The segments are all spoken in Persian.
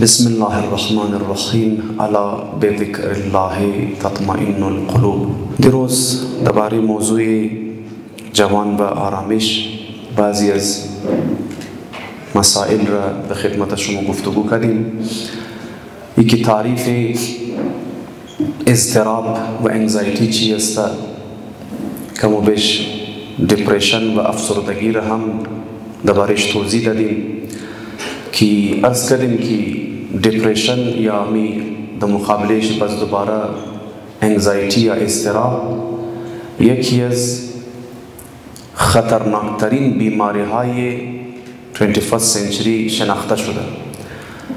بسم الله الرحمن الرحیم الا بذکر الله تطمئن القلوب. دیروز درباره موضوع جوان و آرامش بعضی از مسائل را به خدمت شما گفتگو کردیم. یکی تعریف اضطراب و انگزایتی چی است، کم و بیش دپریشن و افسردگی را هم درباره‌اش توضیح دادیم که عرض کردیم که دپریشن یا می در مقابلش باز دوباره انگزایتی یا اضطراب یکی از خطرناکترین بیماری های 21st century شناخته شده.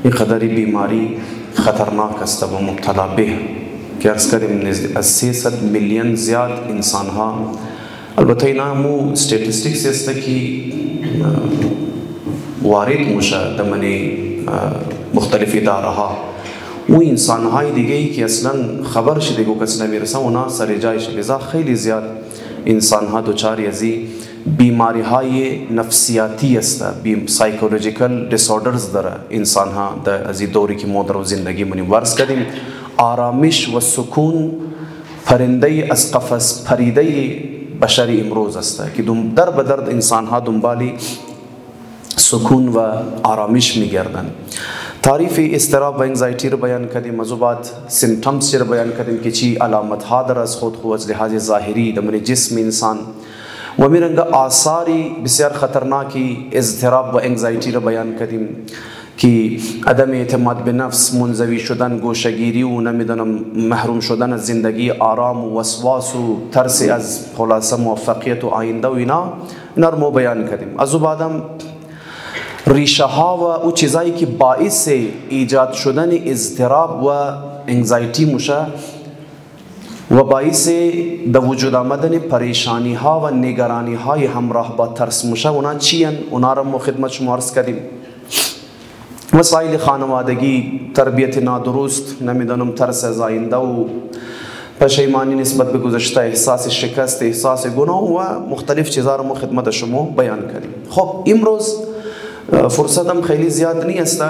این قدری بیماری خطرناک است و مبتلا به که عرض کردیم از 300 میلیون زیاد انسان ها، البته اینا مو استاتستیکس است که وارد میشه در مختلف اداره ها و انسان های دیگه ای که اصلا خبر شده که کسی نمیرسه اونا سر جایش. لذا خیلی زیاد انسان ها دوچاری از بیماری های نفسیاتی است، سایکولوژیکال دیسوردرز داره انسان ها در از دوری که ما در زندگی منیم. ورز کردیم آرامش و سکون پرنده از قفس پریده بشری امروز است که در به در انسان ها دنبالی سکون و آرامش میگردن. تعریف اضطراب و انگزایتی رو بیان کردیم، از بعد سیمپتومز رو بیان کردیم که چی علامت ها در از خود از لحاظ ظاهری در جسم انسان و میرنگ آثاری بسیار خطرناکی اضطراب و انگزایتی رو بیان کردیم که عدم اعتماد به نفس، منزوی شدن، گوشه‌گیری و نمیدونم محروم شدن از زندگی آرام و وسواس و ترس از خلاصه موفقیت و آینده و اینا رو بیان کردیم. از بعدم ریشه ها و او چیزایی که باعث ایجاد شدن اضطراب و انگزایتی میشه و باعث در وجود آمدن پریشانی ها و نگرانی های همراه با ترس میشه، اونا چی هن؟ اونا را ما خدمت شما عرض کردیم. مسائل خانوادگی، تربیت نادرست، نمیدونم ترس از آینده و پشیمانی نسبت به گذشته، احساس شکست، احساس گناه و مختلف چیزا را ما خدمت شما بیان کردیم. خب امروز فرصتم خیلی زیاد نیست،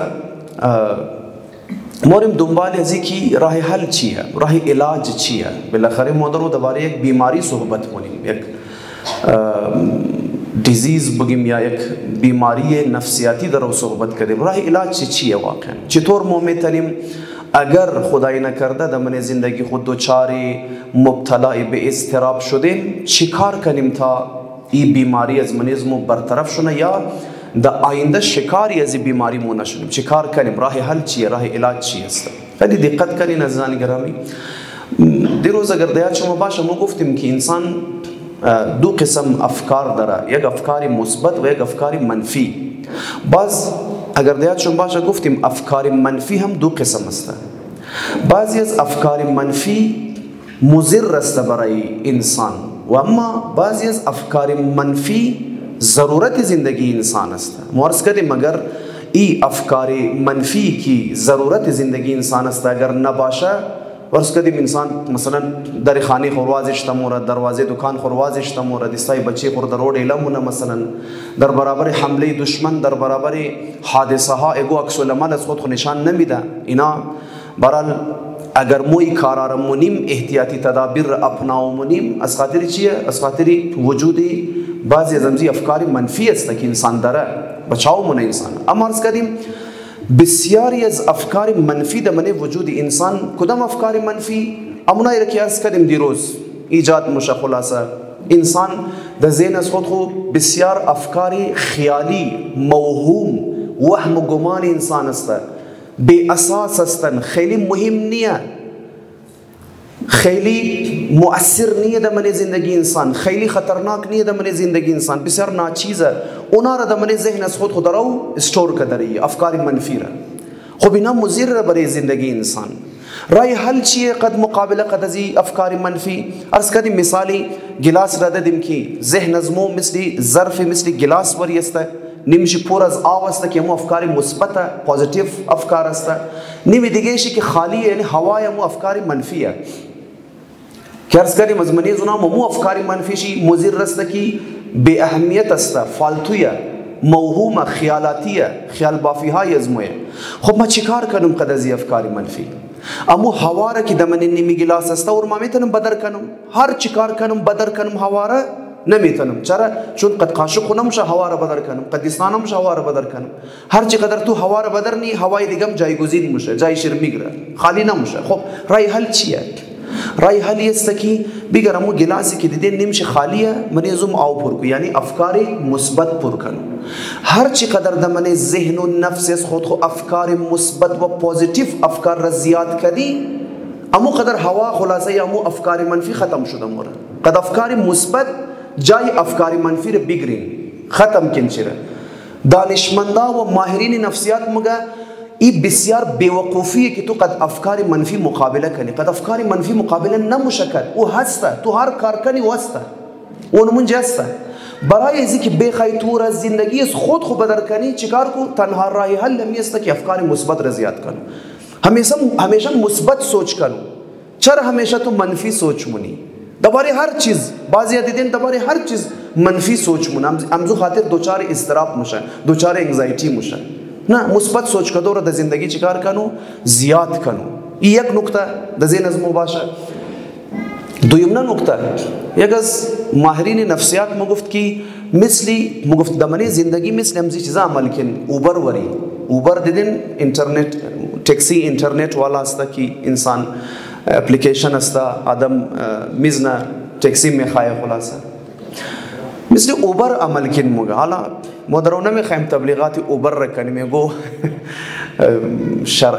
مورم دنبال ازی که راه حل چیه، راه علاج چیه. بالاخره ما درباره یک بیماری صحبت کنیم، یک دیزیز بگیم یا یک بیماری نفسیاتی در صحبت کردیم. راه علاج چیه واقعا؟ چطور ما میتونیم اگر خدای نکرده در من زندگی خود دوچاری مبتلا به اضطراب شدیم چیکار کنیم تا این بیماری از منیزمو برطرف شونه یا در آینده شکاری از بیماری مو نشونیم؟ چیکار کنیم؟ راه حل چیه؟ راه علاج چی است؟ خیلی دقت کنین عزیزان گرامی. دیروز اگر دیاد شما باشه ما گفتیم که انسان دو قسم افکار داره، یک افکار مثبت و یک افکار منفی. باز اگر دیاد شما باشه گفتیم افکار منفی هم دو قسم است. بعضی از افکار منفی مضر است برای انسان و اما بعضی از افکار منفی ضرورت زندگی انسان است. ما عرض کردیم اگر این افکار منفی کی ضرورت زندگی انسان است اگر نباشه، ورز کردیم انسان مثلا در خانه خوروازش تمورد، دروازه دکان خوروازش تمورد، دستای بچه خور در روڈ علمونه، مثلا در برابر حمله دشمن، در برابر حادثه ها اگو عکس العمل از خود نشان نمیده. اینا برال اگر موی کارا مونیم احتیاطی تدابیر اپناو مونیم از خاطر چیه؟ از خاطر وجودی بعضی از امزی افکاری منفی است که انسان داره، بچاو مونه انسان. اما عرض کردیم بسیاری از افکار منفی در من وجود انسان. کدام افکار منفی؟ امونایی را که عرض کردیم دیروز ایجاد میشه. خلاصه انسان در ذهن از خود بسیار افکار خیالی، موهوم، وهم و گمان انسان است، بی اساس هستن، خیلی مهم نیه، خیلی مؤثر نیه در من زندگی انسان، خیلی خطرناک نیه در من زندگی انسان، بسیار ناچیزه. اونا را در من ذهن از خود رو استور کردی افکار منفی را. خب اینا مضر برای زندگی انسان. رای حل چیه قد مقابله قد از افکار منفی؟ عرض کردیم مثالی گلاس را دادیم که ذهن از مو مثل ظرف مثل گلاس وری است، نیمش پر از آب است که مو افکار مثبت پوزیتیو افکار است، نیم دیگه شی که خالی یعنی هوای مو افکار منفیه. که عرض کردیم از منیز اونا مو افکار منفی شی مضر است که به اهمیت است، فالتویه، موهومه، خیالاتیه، خیال بافی های از مویه. خب ما چیکار کنم قد از افکار منفی؟ امو هوا را که د من نیمی گلاس است و ما میتونم بدر کنم، هر چیکار کنم بدر کنم هوا را نمیتونم. چرا؟ چون قد قاشق نمیشه هوا را بدر کنم، قد دستان نمیشه هوا را بدر کنم. هر چی قدر تو هوا را بدر نی، هوای دیگه جایگزین میشه، جایش میگیره، خالی نمیشه. خب رای حل چیه؟ رای حل است که بگم امو گلاسی که دیدین نمیشه خالیه، من زوم آو پر کو، یعنی افکار مثبت پر کنم. هر چی قدر د من ذهن و نفس از خود خو افکار مثبت و پوزیتیو افکار را زیاد کردی، امو قدر هوا خلاصه امو افکار منفی ختم شده موره. قد افکار مثبت جای افکار منفی را بگیرین، ختم کن چیره. دانشمندا و ماهرین نفسیات مگه ای بسیار بیوقوفیه که تو قد افکار منفی مقابله کنی. قد افکار منفی مقابله نموشه او هسته، تو هر کار کنی و هسته، اون منجه هسته. برای ازی که بخوای تو را زندگی از خود بدر کنی چیکار کو؟ تنها راه حل همیست که افکار مثبت را زیاد کنو. همیشه مثبت سوچ کنو. چرا همیشه تو منفی سوچ مونی؟ درباره هر چیز بعضی دیدین درباره هر چیز منفی سوچ مون، امزو خاطر دوچار اضطراب میشه، دوچار انگزایتی میشه. نه، مثبت سوچ کدو را در زندگی چیکار کنو؟ زیاد کنو. این یک نکته در ذهن از مو باشه. دویمنا نکته، یک از ماهرین نفسیات مگفت که مگفت دمنی زندگی مثل همزی چیزا عمل کن. اوبر وری، اوبر دیدین اینترنت تاکسی اینترنت والا است که انسان اپلیکیشن است، آدم میزنه تاکسی میخواه خلاصه. مثل اوبر عمل کن موگه. حالا ما درونه میخوایم تبلیغات اوبر را کنیم، میگو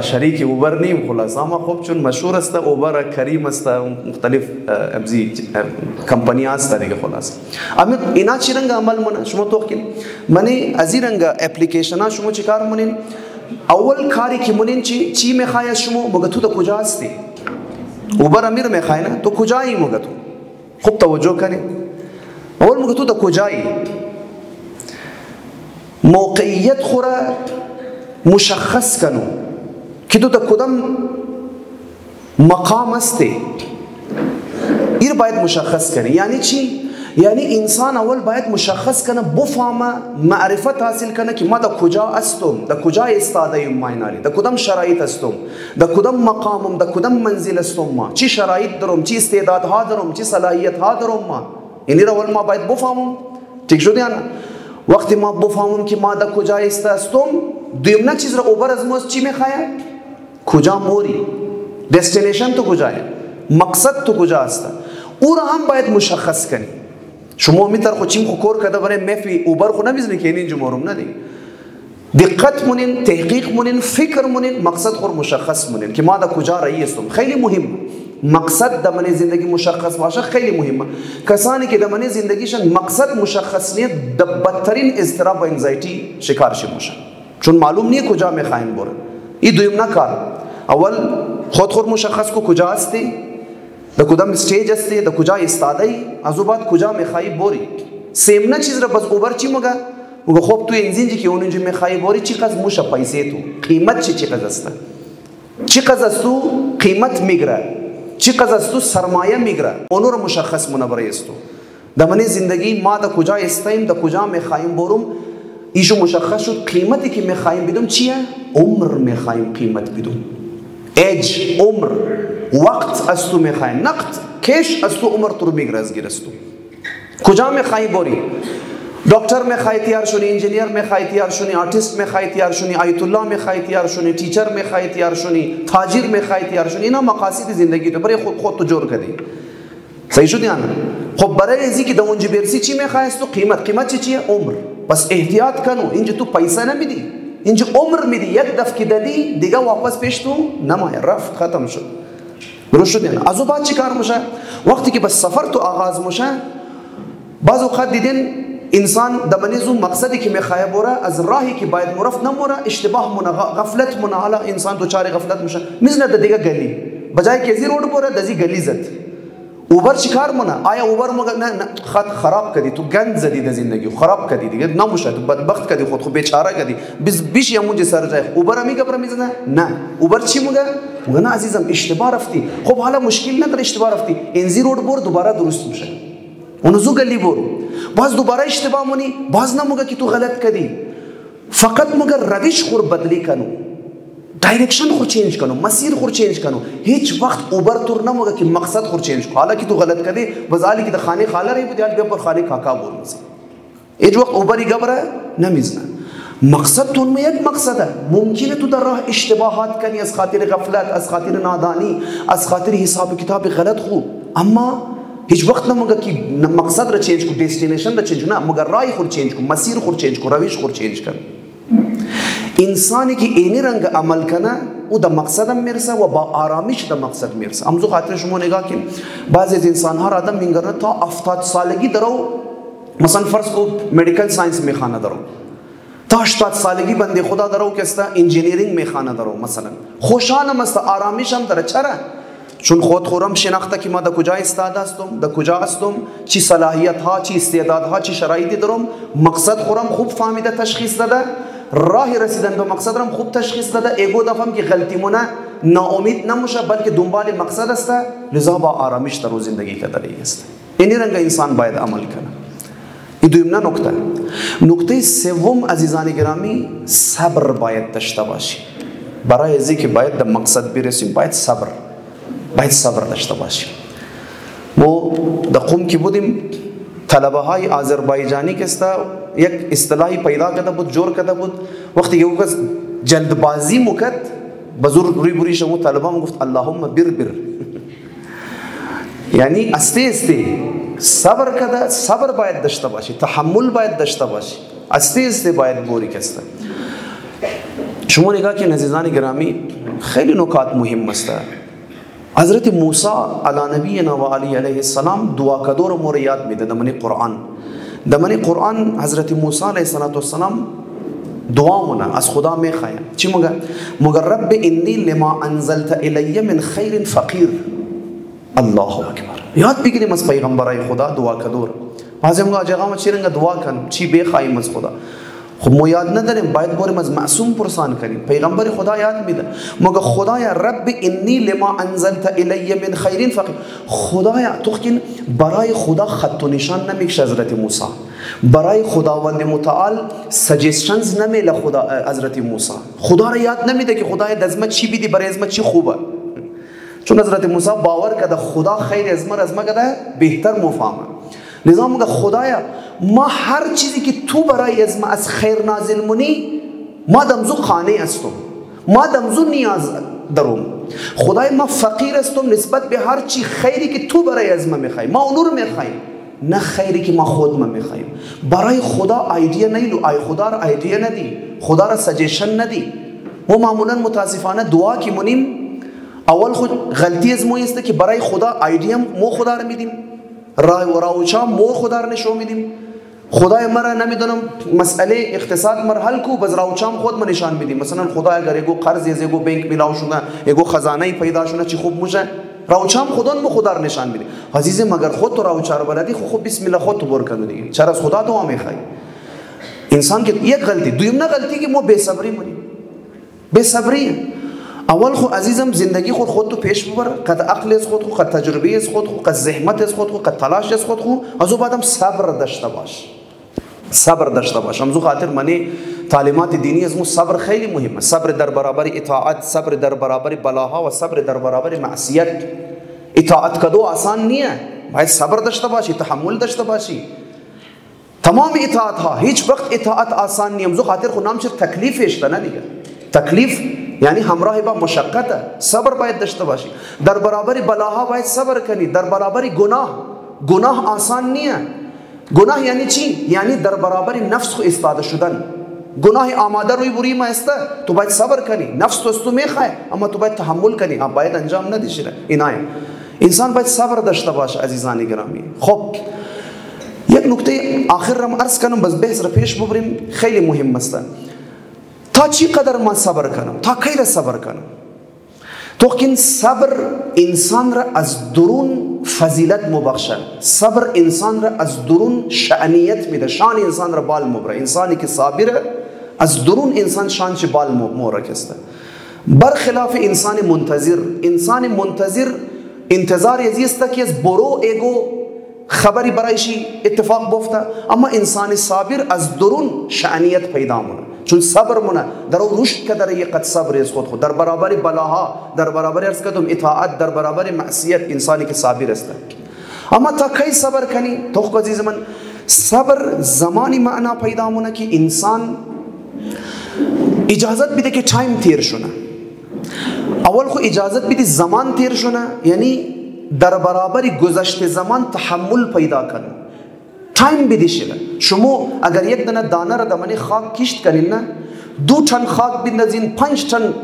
شریک اوبر نیم خلاصه، اما خب چون مشهور است اوبر کریم است، مختلف ابزی کمپانی است دیگه خلاصه. اما اینا چی رنگ عمل مونه شما تو کن منی از این رنگ اپلیکیشن ها شما چیکار مونین؟ اول کاری که مونین چی میخوای شما؟ مگه تو کجا هستی؟ اوبر امیر میخوای نه؟ تو کجایی مگه تو؟ خوب توجه کنی. اول مگه تو کجایی؟ موقعیت خورا مشخص کنو که تو کدام مقام هستی. این باید مشخص کنی. یعنی چی؟ یعنی انسان اول باید مشخص کنه، بفهمه، معرفت حاصل کنه که ما در کجا هستم، در کجا ایستاده ایم، ماینالی در کدام شرایط هستم، در کدام مقامم، در کدام منزل هستم، ما چی شرایط دارم، چی استعدادها دارم، چی صلاحیتها دارم. ما یعنی اول ما باید بفهمم. ٹھیک شد یا نه؟ وقتی ما بفهمم که ما در کجا هستم، دویمنا چیز را اوبر از ما چی میخواه؟ کجا موری؟ دستینیشن تو کجا ہے؟ مقصد تو کجا هست؟ او را هم باید مشخص کنی. شما میتر خود چیم خو کور کده برای مفی اوبر خو نمیزنی که اینجا مورم ندی. دقت مونین، تحقیق مونین، فکر مونین، مقصد خور مشخص مونین که ما در کجا رایی هستم. خیلی مهم. مقصد در من زندگی مشخص باشه خیلی مهمه. کسانی که در من زندگیشان مقصد مشخص نیست، در بدترین اضطراب و انگزایتی شکارش میشن، چون معلوم نیست کجا میخواین برن. این دویم نکار. اول خود مشخص کو کجا هستی، در کدام استیج هستی، در کجا ایستاده ای، از بعد کجا میخوای بری. سیمنا چیز را بس اوبر چی مگه خب تو اینجا که اونجا میخوای بری چقدر موشه پیسه تو، قیمت چقدر است، چقدر است تو قیمت میگره، چقدر از تو سرمایه میگره، اونو رو مشخص منبره است. در من زندگی ما در کجا استیم، در کجا میخوایم برم، ایشو مشخص شد. قیمتی که میخوایم بدم چیه؟ عمر میخوایم قیمت بدم. ایج، عمر، وقت از تو میخوایم، نقد کش از تو عمر تو رو میگره از گیر از تو. کجا میخوای بری؟ دکتر میخوای تیار شونی، انجینیر میخوای تیار شونی، آرتیست میخوای تیار شونی، آیت الله میخوای تیار شونی، تیچر میخوای تیار شونی، تاجر میخوای تیار شونی. اینا مقاصد زندگی تو برای خود تو جور کردی. صحیح شد یا نه؟ خب برای ازی که در اونجا برسی چی میخوای تو؟ قیمت چیه؟ عمر. بس احتیاط کنو، اینجا تو پیسه نمیدی، اینجا عمر میدی. یک دفعه که دادی دیگه واپس پیش تو نمای، رفت، ختم شد. درست شد یا نه؟ از بعد چی کار میشه؟ وقتی که بس سفر تو آغاز میشه، بعض اوقات دیدین انسان دمنیزو مقصدی که میخواه بره از راهی که باید مرفت نموره، اشتباه مونه، غفلت مونه. حالا انسان دوچار غفلت میشه، میزنه در دیگه گلی، بجای که ازی روڈ بره دزی گلی زد. اوبر چی کار مونه؟ آیا اوبر مگه نه خط خراب کردی، تو گند زدی در زندگی، خراب کردی دیگه، نموشه، تو بدبخت کردی خود، بیچاره کردی، بیش یا مونجه سر جای. اوبر میگه برا میزنه؟ نه. اوبر چی مگه نه عزیزم اشتباه رفتی. خب حالا مشکل نداره اشتباه رفتی، انزی روڈ بر دوباره درست میشه، اونو زو گلی برو. باز دوباره اشتباه مونی، باز نموگه که تو غلط کردی. فقط مگر روش خور بدلی کنو، डायरेक्शन खुर चेंज करो, मसीर खुर चेंज करो. हिच वक्त उबर तुर ना होगा कि मकसद खुर चेंज करो. हालांकि तू गलत करे बजाली की खाने खाला रही बुदियाल बे पर खाने खाका बोल मसी हिच वक्त उबर ही गबर है ना मिजना मकसद तो उनमें एक मकसद है. मुमकिन है तू दर राह इश्तिबाहात कनी अस खातिर गफलत, अस खातिर नादानी, अस खातिर हिसाब किताब गलत खू. अम्मा हिच वक्त ना होगा कि मकसद रे चेंज को, डेस्टिनेशन रे चेंज ना, मगर राह खुर चेंज को, मसीर खुर चेंज को, रविश खुर चेंज कर. इंसान की एनी रंग अमल करना वो द मकसद मिर्सा व बा आरामिश द मकसद मिर्सा. हम जो खातिर शुमो नेगा कि बाज़ इंसान हर आदम मिंगर था अफ्ताद सालगी दरो मसन फर्ज को मेडिकल साइंस में खाना दरो था अफ्ताद सालगी बंदे खुदा दरो किस्ता इंजीनियरिंग में खाना दरो मसलन खुशान मस्त आरामिश हम दर अच्छा चुन खुद खुरम शिनाख्ता कि द कुजा इस्ताद हस्तुम द कुजा हस्तुम ची सलाहियत हा ची इस्तेदाद हा ची शराइती दरोम मकसद खुरम खूब फाहमिदा तशखीस ददा राह रसीदन बे मकसद रम खूब तशखीस ददा. एगो दफम की गलती मुना नाउमीद न मुशा बल्कि दुंबाले मकसद अस्ता लिजा बा आरामिश तरो जिंदगी का दरी अस्ता. इन्हीं रंग इंसान बायद अमल करना. ये दुइमना नुक्ता नुक्ते सेवम अजीजान गिरामी सब्र बायद दश्तबाशी बरा यजी के बायद द मकसद भी रसी बायद सब्र दश्तबाशी. वो द क़ुम की बुदिम तलबाहाई आज़रबाईजानी किस्ता एक इस्तिलाही पैदा करता बुद जोर करता बुद वक्त ये उगस जल्दबाजी मुकत बजुर्ग बुरी बुरी शमू तलबा मुफ्त अल्लाहुम्मा बिर बिर यानी अस्ते अस्ते सब्र कदा सब्र बायद दश्तबाशी तहम्मुल बायद दश्तबाशी अस्ते अस्ते बायद बोरी किस्ता. शुमो ने कहा कि नज़ीज़ान गिरामी खैली नुकात मुहिम मस्ता. हज़रत मूसा अला नबी अलैहिस्सलाम दुआ कदोर मोर याद में दमन कुरान हज़रत मूसा अलैहिस्सलाम दुआ होना अस खुदा में खाया ची मगर रब्ब इन्नी लिमा अंज़लत इलय्या मिन खैरिन फ़क़ीर. अल्लाहु अकबर याद भी कि मस पैगंबर खुदा दुआ कदोर हाज़िम जगह में चिरंगा दुआ कन ची बेखाई मस खुदा मो याद न दरें बायद बोरे मज मासूम पुरसान करी पैगंबर खुदा याद मिदा मगर खुदाया रब्ब इन्नी लिमा अंज़लत इलय्या मिन खैरिन फ़क़ीर. खुदाया तुकिन बराए खुदा खत व निशान न मिक्श हज़रत मूसा बराए खुदावंद मुतआल सजेशंस न मिला खुदा हज़रत मूसा खुदा रे याद न मिदा कि खुदाया दज़मत ची भी दी बरेज़मत ची खूबा चुन हज़रत मूसा बावर कदा खुदा खैर अज़मा कदा बेहतर मुफामा निज़ाम का खुदाया माँ हर चीज़ की तू बराई अज़मा अस खैर नाजिल मुनी माँ दमजु खाने अस्तुम माँ दमजु नियाज दरुम खुदाया माँ फ़कीर अस्तुम निस्बत बे हर चीज़ खैरी की तू बराई अज़मा में खाई माँ उनूर में खाई न खैरी की माँ खुद में खाई. बराई खुदा आइडिया नहीं लो आई खुदा रा आइडिया न दी खुदा रा सजेशन न दी. वो मामूलन मुतासिफाना दुआ की मुनीम अवल खुद गलती अज़मो इस्ते कि बराई खुदा आइडिया मो खुदा रा मिदिम राय वराउचा मोर खुदा ने शो मिदिम खुदा मरा न मिदनम मसले इख्तिसाद मर हल को बजराउचाम खुद में निशान मिदिम मसलन खुदा अगर एगो कर्ज एगो बैंक मिलाओ शुना एगो खजाना ही पैदा शुना ची खूब मुझे राउचाम खुदन में खुदा निशान मिदी हजीज़े मगर खुद तो राउचार बलादी खूब बिस्मिल्लाह खुद तो बोर कर दी चरस खुदा तो हमें खाई. इंसान की एक गलती दुइमना गलती कि वो बेसब्री मुनी बेसब्री है. अवल खो अजीज़म ज़िंदगी खुद तो पेश पर कद अक्ल खुद को कद तजुर्बे खुद को कद ज़हमत खुद को कद तलाश खुद को अजो बाद हम सब्र दश्तबाश हम जो खातिर मने तालीमात दीनी अज़मु सब्र खैली मुहिम है. सब्र दर बराबर इताअत, सब्र दर बराबर बलाहा व सब्र दर बराबर मासियत. इताअत कदो आसान नहीं है भाई सब्र दश्तबाशी तहम्मुल दश्तबाशी तमाम इताअत हा हिच वक्त इताअत आसान नहीं. हम जो खातिर को नाम सिर्फ तकलीफ फेशता ना दिया तकलीफ यानी हमरा बा मुशक्क़त है सब्र बायद दश्तबाशी दर बराबरी बलाहा बायद सब्र कनी दर बराबरी गुनाह आसान नहीं है. गुनाह यानी ची यानी दर बराबरी नफ्स को इस्ताद शुदन गुनाह आमादा रुई बुरी मास्ता तो बायद सब्र कनी नफ्स तो तुम्हें खाए अम्मा तो बायद तहम्मुल कनी आप बायद अंजाम न दिशरा इनाय इंसान बायद सब्र दश्तबाश अजीज़ान गिरामी. खूब एक नुक्ते आखिर रम अर्ज़ कनम बस बेहस रफेश बुबरिम खैली मुहिम मस्ता था ची कदर मा सब्र कनम था खैर सब्र कनम तो किन सब्र इंसान रा अज दुरून फजीलत मुबख्शा सब्र इंसान रा अज दुरून शानियत में शान इंसान रा बाल मुबरा इंसान के साबिर अज दुरून इंसान शान से बाल मोरा किस्ता बरखिलाफ इंसान मुंतज़िर इंतज़ार यजीस्ता कि बोरो एगो خبری برایشی اتفاق بفته، اما انسان صابر از درون شأنیت پیدا مونه، چون صبر مونه در او رشد که در یک قد صبر از خود در برابر بلاها، در برابر ارز کدوم اطاعت، در برابر معصیت انسانی که صابر است. اما تا کی صبر کنی؟ تو خود عزیز من صبر زمانی معنا پیدا مونه که انسان اجازت بده که تایم تیر شونه. اول خو اجازت بده زمان تیر شونه، یعنی در برابر گذشته زمان تحمل پیدا کنه، تایم بده شده. شما اگر یک دانه را دمانی خاک کشت کنین نه، 2 تن خاک بندازین، 5 تن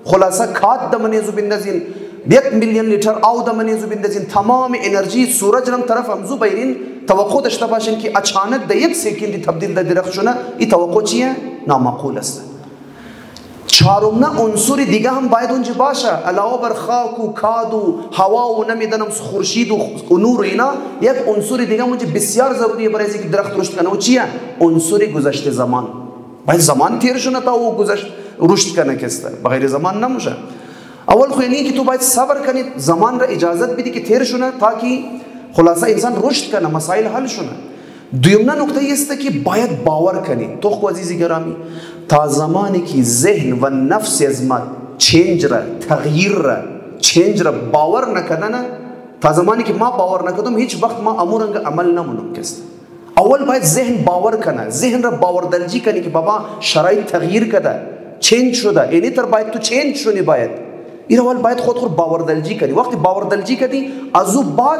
خلاصه کات دمانی زو بندازین، 1 میلیون لیتر آب دمانی زو بندازین، تمام انرژی سورج رنگ طرف همزو بیرین، توقع داشته باشین که اچانک در 1 سکند تبدیل در درخت شونه، این توقع چیه؟ نامعقول است. چهارم عنصر دیگه هم باید اونجا باشه، علاوه بر خاک و کاد و هوا و نمیدونم خورشید و نور اینا، یک عنصر دیگه اونجا بسیار ضروریه برای اینکه درخت رشد کنه. و چیه؟ عنصر گذشته زمان. باید زمان تیر شونه تا او گذشت رشد کنه، کسته بغیر زمان نمیشه. اول خو یعنی که تو باید صبر کنی، زمان را اجازت بدی که تیر شونه تا که خلاصه انسان رشد کنه، مسائل حل شونه. دویمنا نکته است که باید باور کنی. تو خو عزیزی گرامی تا زمانی که ذهن و نفس از ما چینج را، تغییر را، چینج را باور نکردن، تا زمانی که ما باور نکردم هیچ وقت ما امورنگ عمل نمونم کست. اول باید ذهن باور کنه، ذهن را باوردلجی کنی که بابا شرایط تغییر کرده، چینج شده، یعنی تر باید تو چینج شونی. باید این اول باید خود باوردلجی کنی. وقتی باوردلجی کنی از او بعد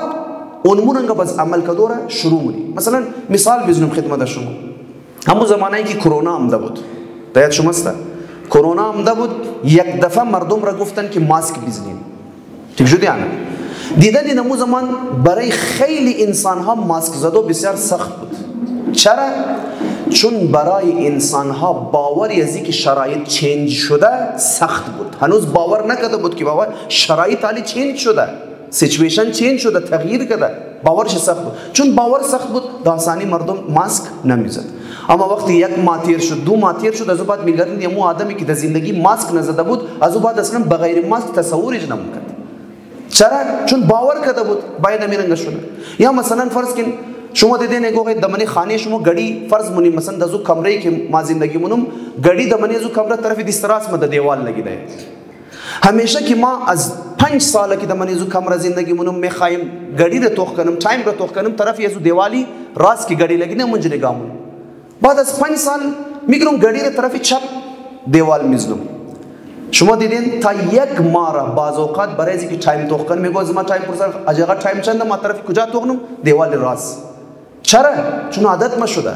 اونموننگ باز عمل کدوره شروع منی. مثلا مثال بزنم خدمت شما، همون زمانی که کرونا آمده بود، باید شما است کرونا آمده بود، یک دفعه مردم را گفتن که ماسک بزنین. ٹھیک شد؟ یعنی دیدن همون زمان برای خیلی انسان ها ماسک زدن بسیار سخت بود. چرا؟ چون برای انسان ها باوری از اینکه شرایط چینج شده سخت بود. هنوز باور نکرده بود که بابا شرایط حالی چینج شده، سیچویشن چینج شده، تغییر کرده، باورش سخت بود. چون باور سخت بود داستانی مردم ماسک نمیزد. اما وقتی 1 ماه تیر شد، 2 ماه تیر شد، از او بعد میگردن یمو آدمی که در زندگی ماسک نزده بود، از او بعد اصلا بغیر ماسک تصورش نمیکرد. چرا؟ چون باور کرده بود باید نمیرنگ شده. یا مثلا فرض کن شما دیدین اگه دمنی خانه شما گڑی فرض مونیم، مثلا دزو کمره که ما زندگی مونم گڑی دمنی ازو کمره طرف دیستراس مده دیوال لگی ده. همیشه که ما از 5 ساله که دمنی ازو کمره زندگی مونم میخوایم گڑی رو توخ کنم، تایم رو توخ کنم، طرف ازو دیوالی راست کی گڑی لگی نه منج نگامون. بعد از 5 سال میگرم گڑی رو طرف چپ دیوال میزنم. شما دیدین تا 1 ماه را بعض اوقات برای اینکه تایم توخ کنم میگم از ما تایم پرسر اجازه تایم چنده ما طرف کجا توخنم دیوال راست. چرا؟ چون عادت ما شده.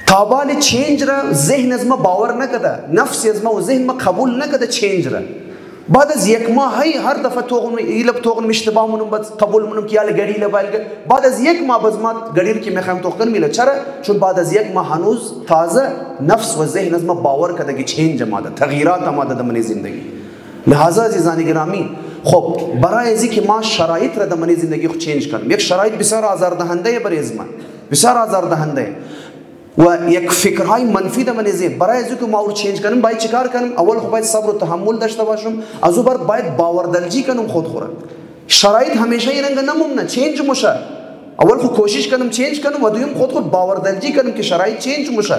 تابال چینج را ذهن از ما باور نکرده، نفس از ما و ذهن ما قبول نکرده چینج را. بعد از 1 ماه هر دفعه توغن ایلب توغن اشتباه مونم بعد قبول مونم که یال گڑی لبال. بعد از 1 ماه باز ما گڑی که میخوایم توغن میله. چرا؟ چون بعد از 1 ماه هنوز تازه نفس و ذهن از ما باور کرده که چینج ماده، تغییرات ماده در من زندگی. لہذا عزیزان گرامی خب برای ازی که ما شرایط را در من زندگی خود چینج کنم، یک شرایط بسیار آزاردهنده برای از من، بسیار آزاردهنده و یک فکرهای منفی در من زندگی، برای ازی که ما رو چینج کنم باید چیکار کنم؟ اول خب باید صبر و تحمل داشته باشم، از او بعد باید باوردلجی کنم خود خورم. شرایط همیشه این رنگ نمونه، چینج میشه. اول خود کوشش کنم چینج کنم و دوم خود باوردلجی کنم که شرایط چینج میشه.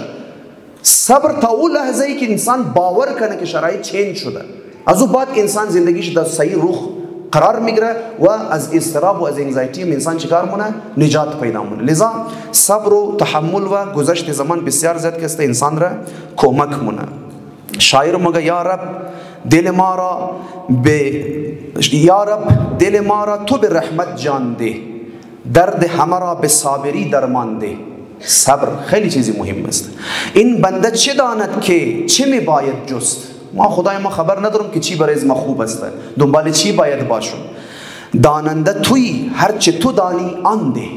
صبر تا اون لحظه ای که انسان باور کنه که شرایط چینج شده، از او بعد انسان زندگیش در صحیح رخ قرار میگیره و از اضطراب و از انگزایتی انسان چیکار مونه؟ نجات پیدا مونه. لذا صبر و تحمل و گذشت زمان بسیار زیاد کسته انسان را کمک مونه. شاعر مگه یا رب دل ما را تو به رحمت جان ده، درد همه را به صابری درمان ده. صبر خیلی چیزی مهم است. این بنده چه داند که چه می باید جست؟ ما خدای ما خبر ندارم که چی برای ما خوب است، دنبال چی باید باشم. داننده توی هر چه تو دانی آن ده.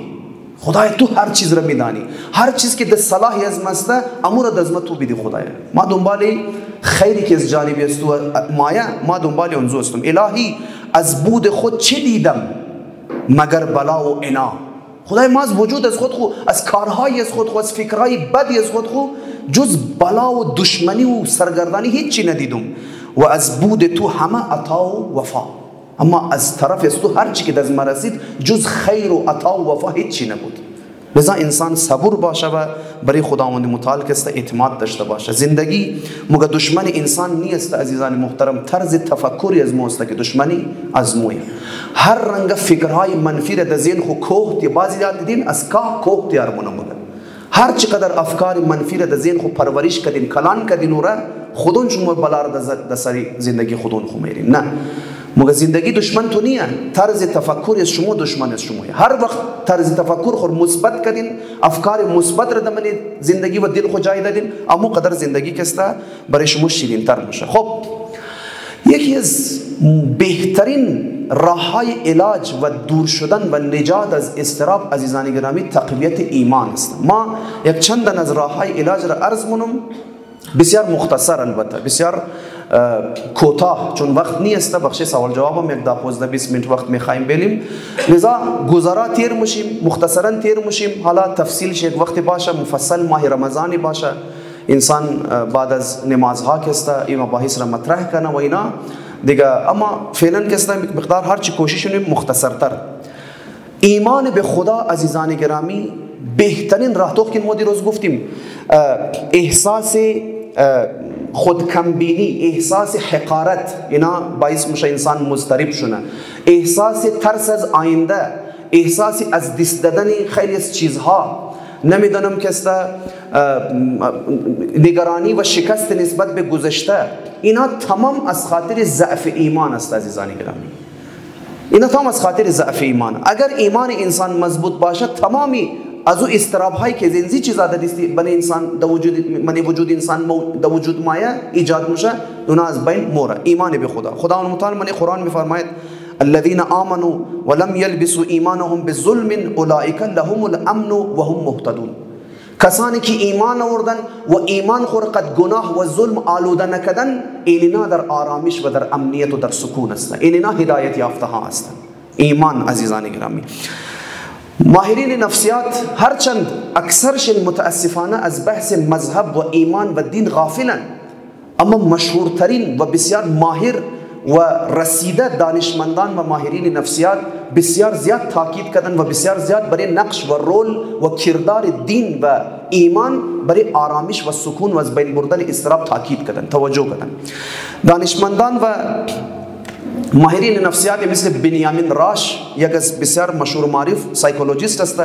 خدای تو هر چیز را میدانی، هر چیز که در صلاحی از مسته امور از ما تو بیدی. خدای ما دنبال خیری که از جانبی است تو ما دنبال اونزو استم. الهی از بود خود چه دیدم مگر بلا و عنا. خدای ما از وجود از خود خو، از کارهای از خود خو، از فکرهای بدی از خود خو جز بلا و دشمنی و سرگردانی هیچی ندیدم و از بود تو همه عطا و وفا. اما از طرف از تو هر چی که دست ما رسید جز خیر و عطا و وفا هیچی نبود. لذا انسان صبور باشه و برای خداوند متعال که اعتماد داشته باشه. زندگی مگه دشمن انسان نیست عزیزان محترم، طرز تفکری از ماست که دشمنی از مویه. هر رنگ فکرهای منفی در ذهن خو کوه بعضی دیدین از کاه کوه تیار مونمونه. هر چقدر افکار منفی در ذهن خو پرورش کردین کلان کردین و خودون شما بلار در سری زندگی خودون خو میرین. نه، مگه زندگی دشمن تو نیه، طرز تفکر از شما دشمن از شما. هر وقت طرز تفکر خود مثبت کردین، افکار مثبت را در زندگی و دل خود جای دادین، اما قدر زندگی کسته برای شما شیرین تر میشه. خب یکی از بهترین راههای علاج و دور شدن و نجات از اضطراب عزیزان گرامی تقویت ایمان است. ما یک چند از راههای علاج را عرض منم، بسیار مختصر البته، بسیار کوتاه، چون وقت نیست. بخش سوال جواب هم یک 15-20 منت وقت میخوایم بریم، لذا گذرا تیر میشیم، مختصرا تیر میشیم. حالا تفصیلش یک وقت باشه، مفصل ماه رمضانی باشه، انسان بعد از نمازها کسته این مباحث را مطرح کنه و اینا دیگه. اما فعلا کسته مقدار هر چی کوشش کنیم مختصرتر. ایمان به خدا عزیزان گرامی بهترین راه، تو که ما دیروز گفتیم احساس خودکمبینی، احساس حقارت، اینا باعث میشه انسان مضطرب شونه. احساس ترس از آینده، احساس از دست دادن خیلی از چیزها، نمیدونم کسته نگرانی و شکست نسبت به گذشته، اینا تمام از خاطر ضعف ایمان است عزیزان گرامی. اینا تمام از خاطر ضعف ایمان. اگر ایمان انسان مضبوط باشه، تمامی از او استراب هایی که زنزی چیزا دستی بن انسان در وجود انسان در وجود مایه ایجاد میشه، اونا از بین موره. ایمان به خدا، خداوند متعال من قرآن میفرماید الذين آمنوا ولم يلبسوا ایمانهم بظلم اولئک لهم الامن وهم مهتدون. کسانی که ایمان آوردن و ایمان خود قد گناه و ظلم آلوده نکردن، اینا در آرامش و در امنیت و در سکون هستند، اینا هدایت یافته ها هستند. ایمان عزیزان گرامی، ماهرین نفسیات هرچند اکثرشون متاسفانه از بحث مذهب و ایمان و دین غافلن، اما مشهورترین و بسیار ماهر و رسیده دانشمندان و ماهرین نفسیات بسیار زیاد تاکید کردن و بسیار زیاد برای نقش و رول و کردار دین و ایمان برای آرامش و سکون و از بین بردن اضطراب تاکید کردن، توجه کردن. دانشمندان و ماهرین نفسیات مثل بنیامین راش، یک از بسیار مشهور معروف سایکولوژیست است،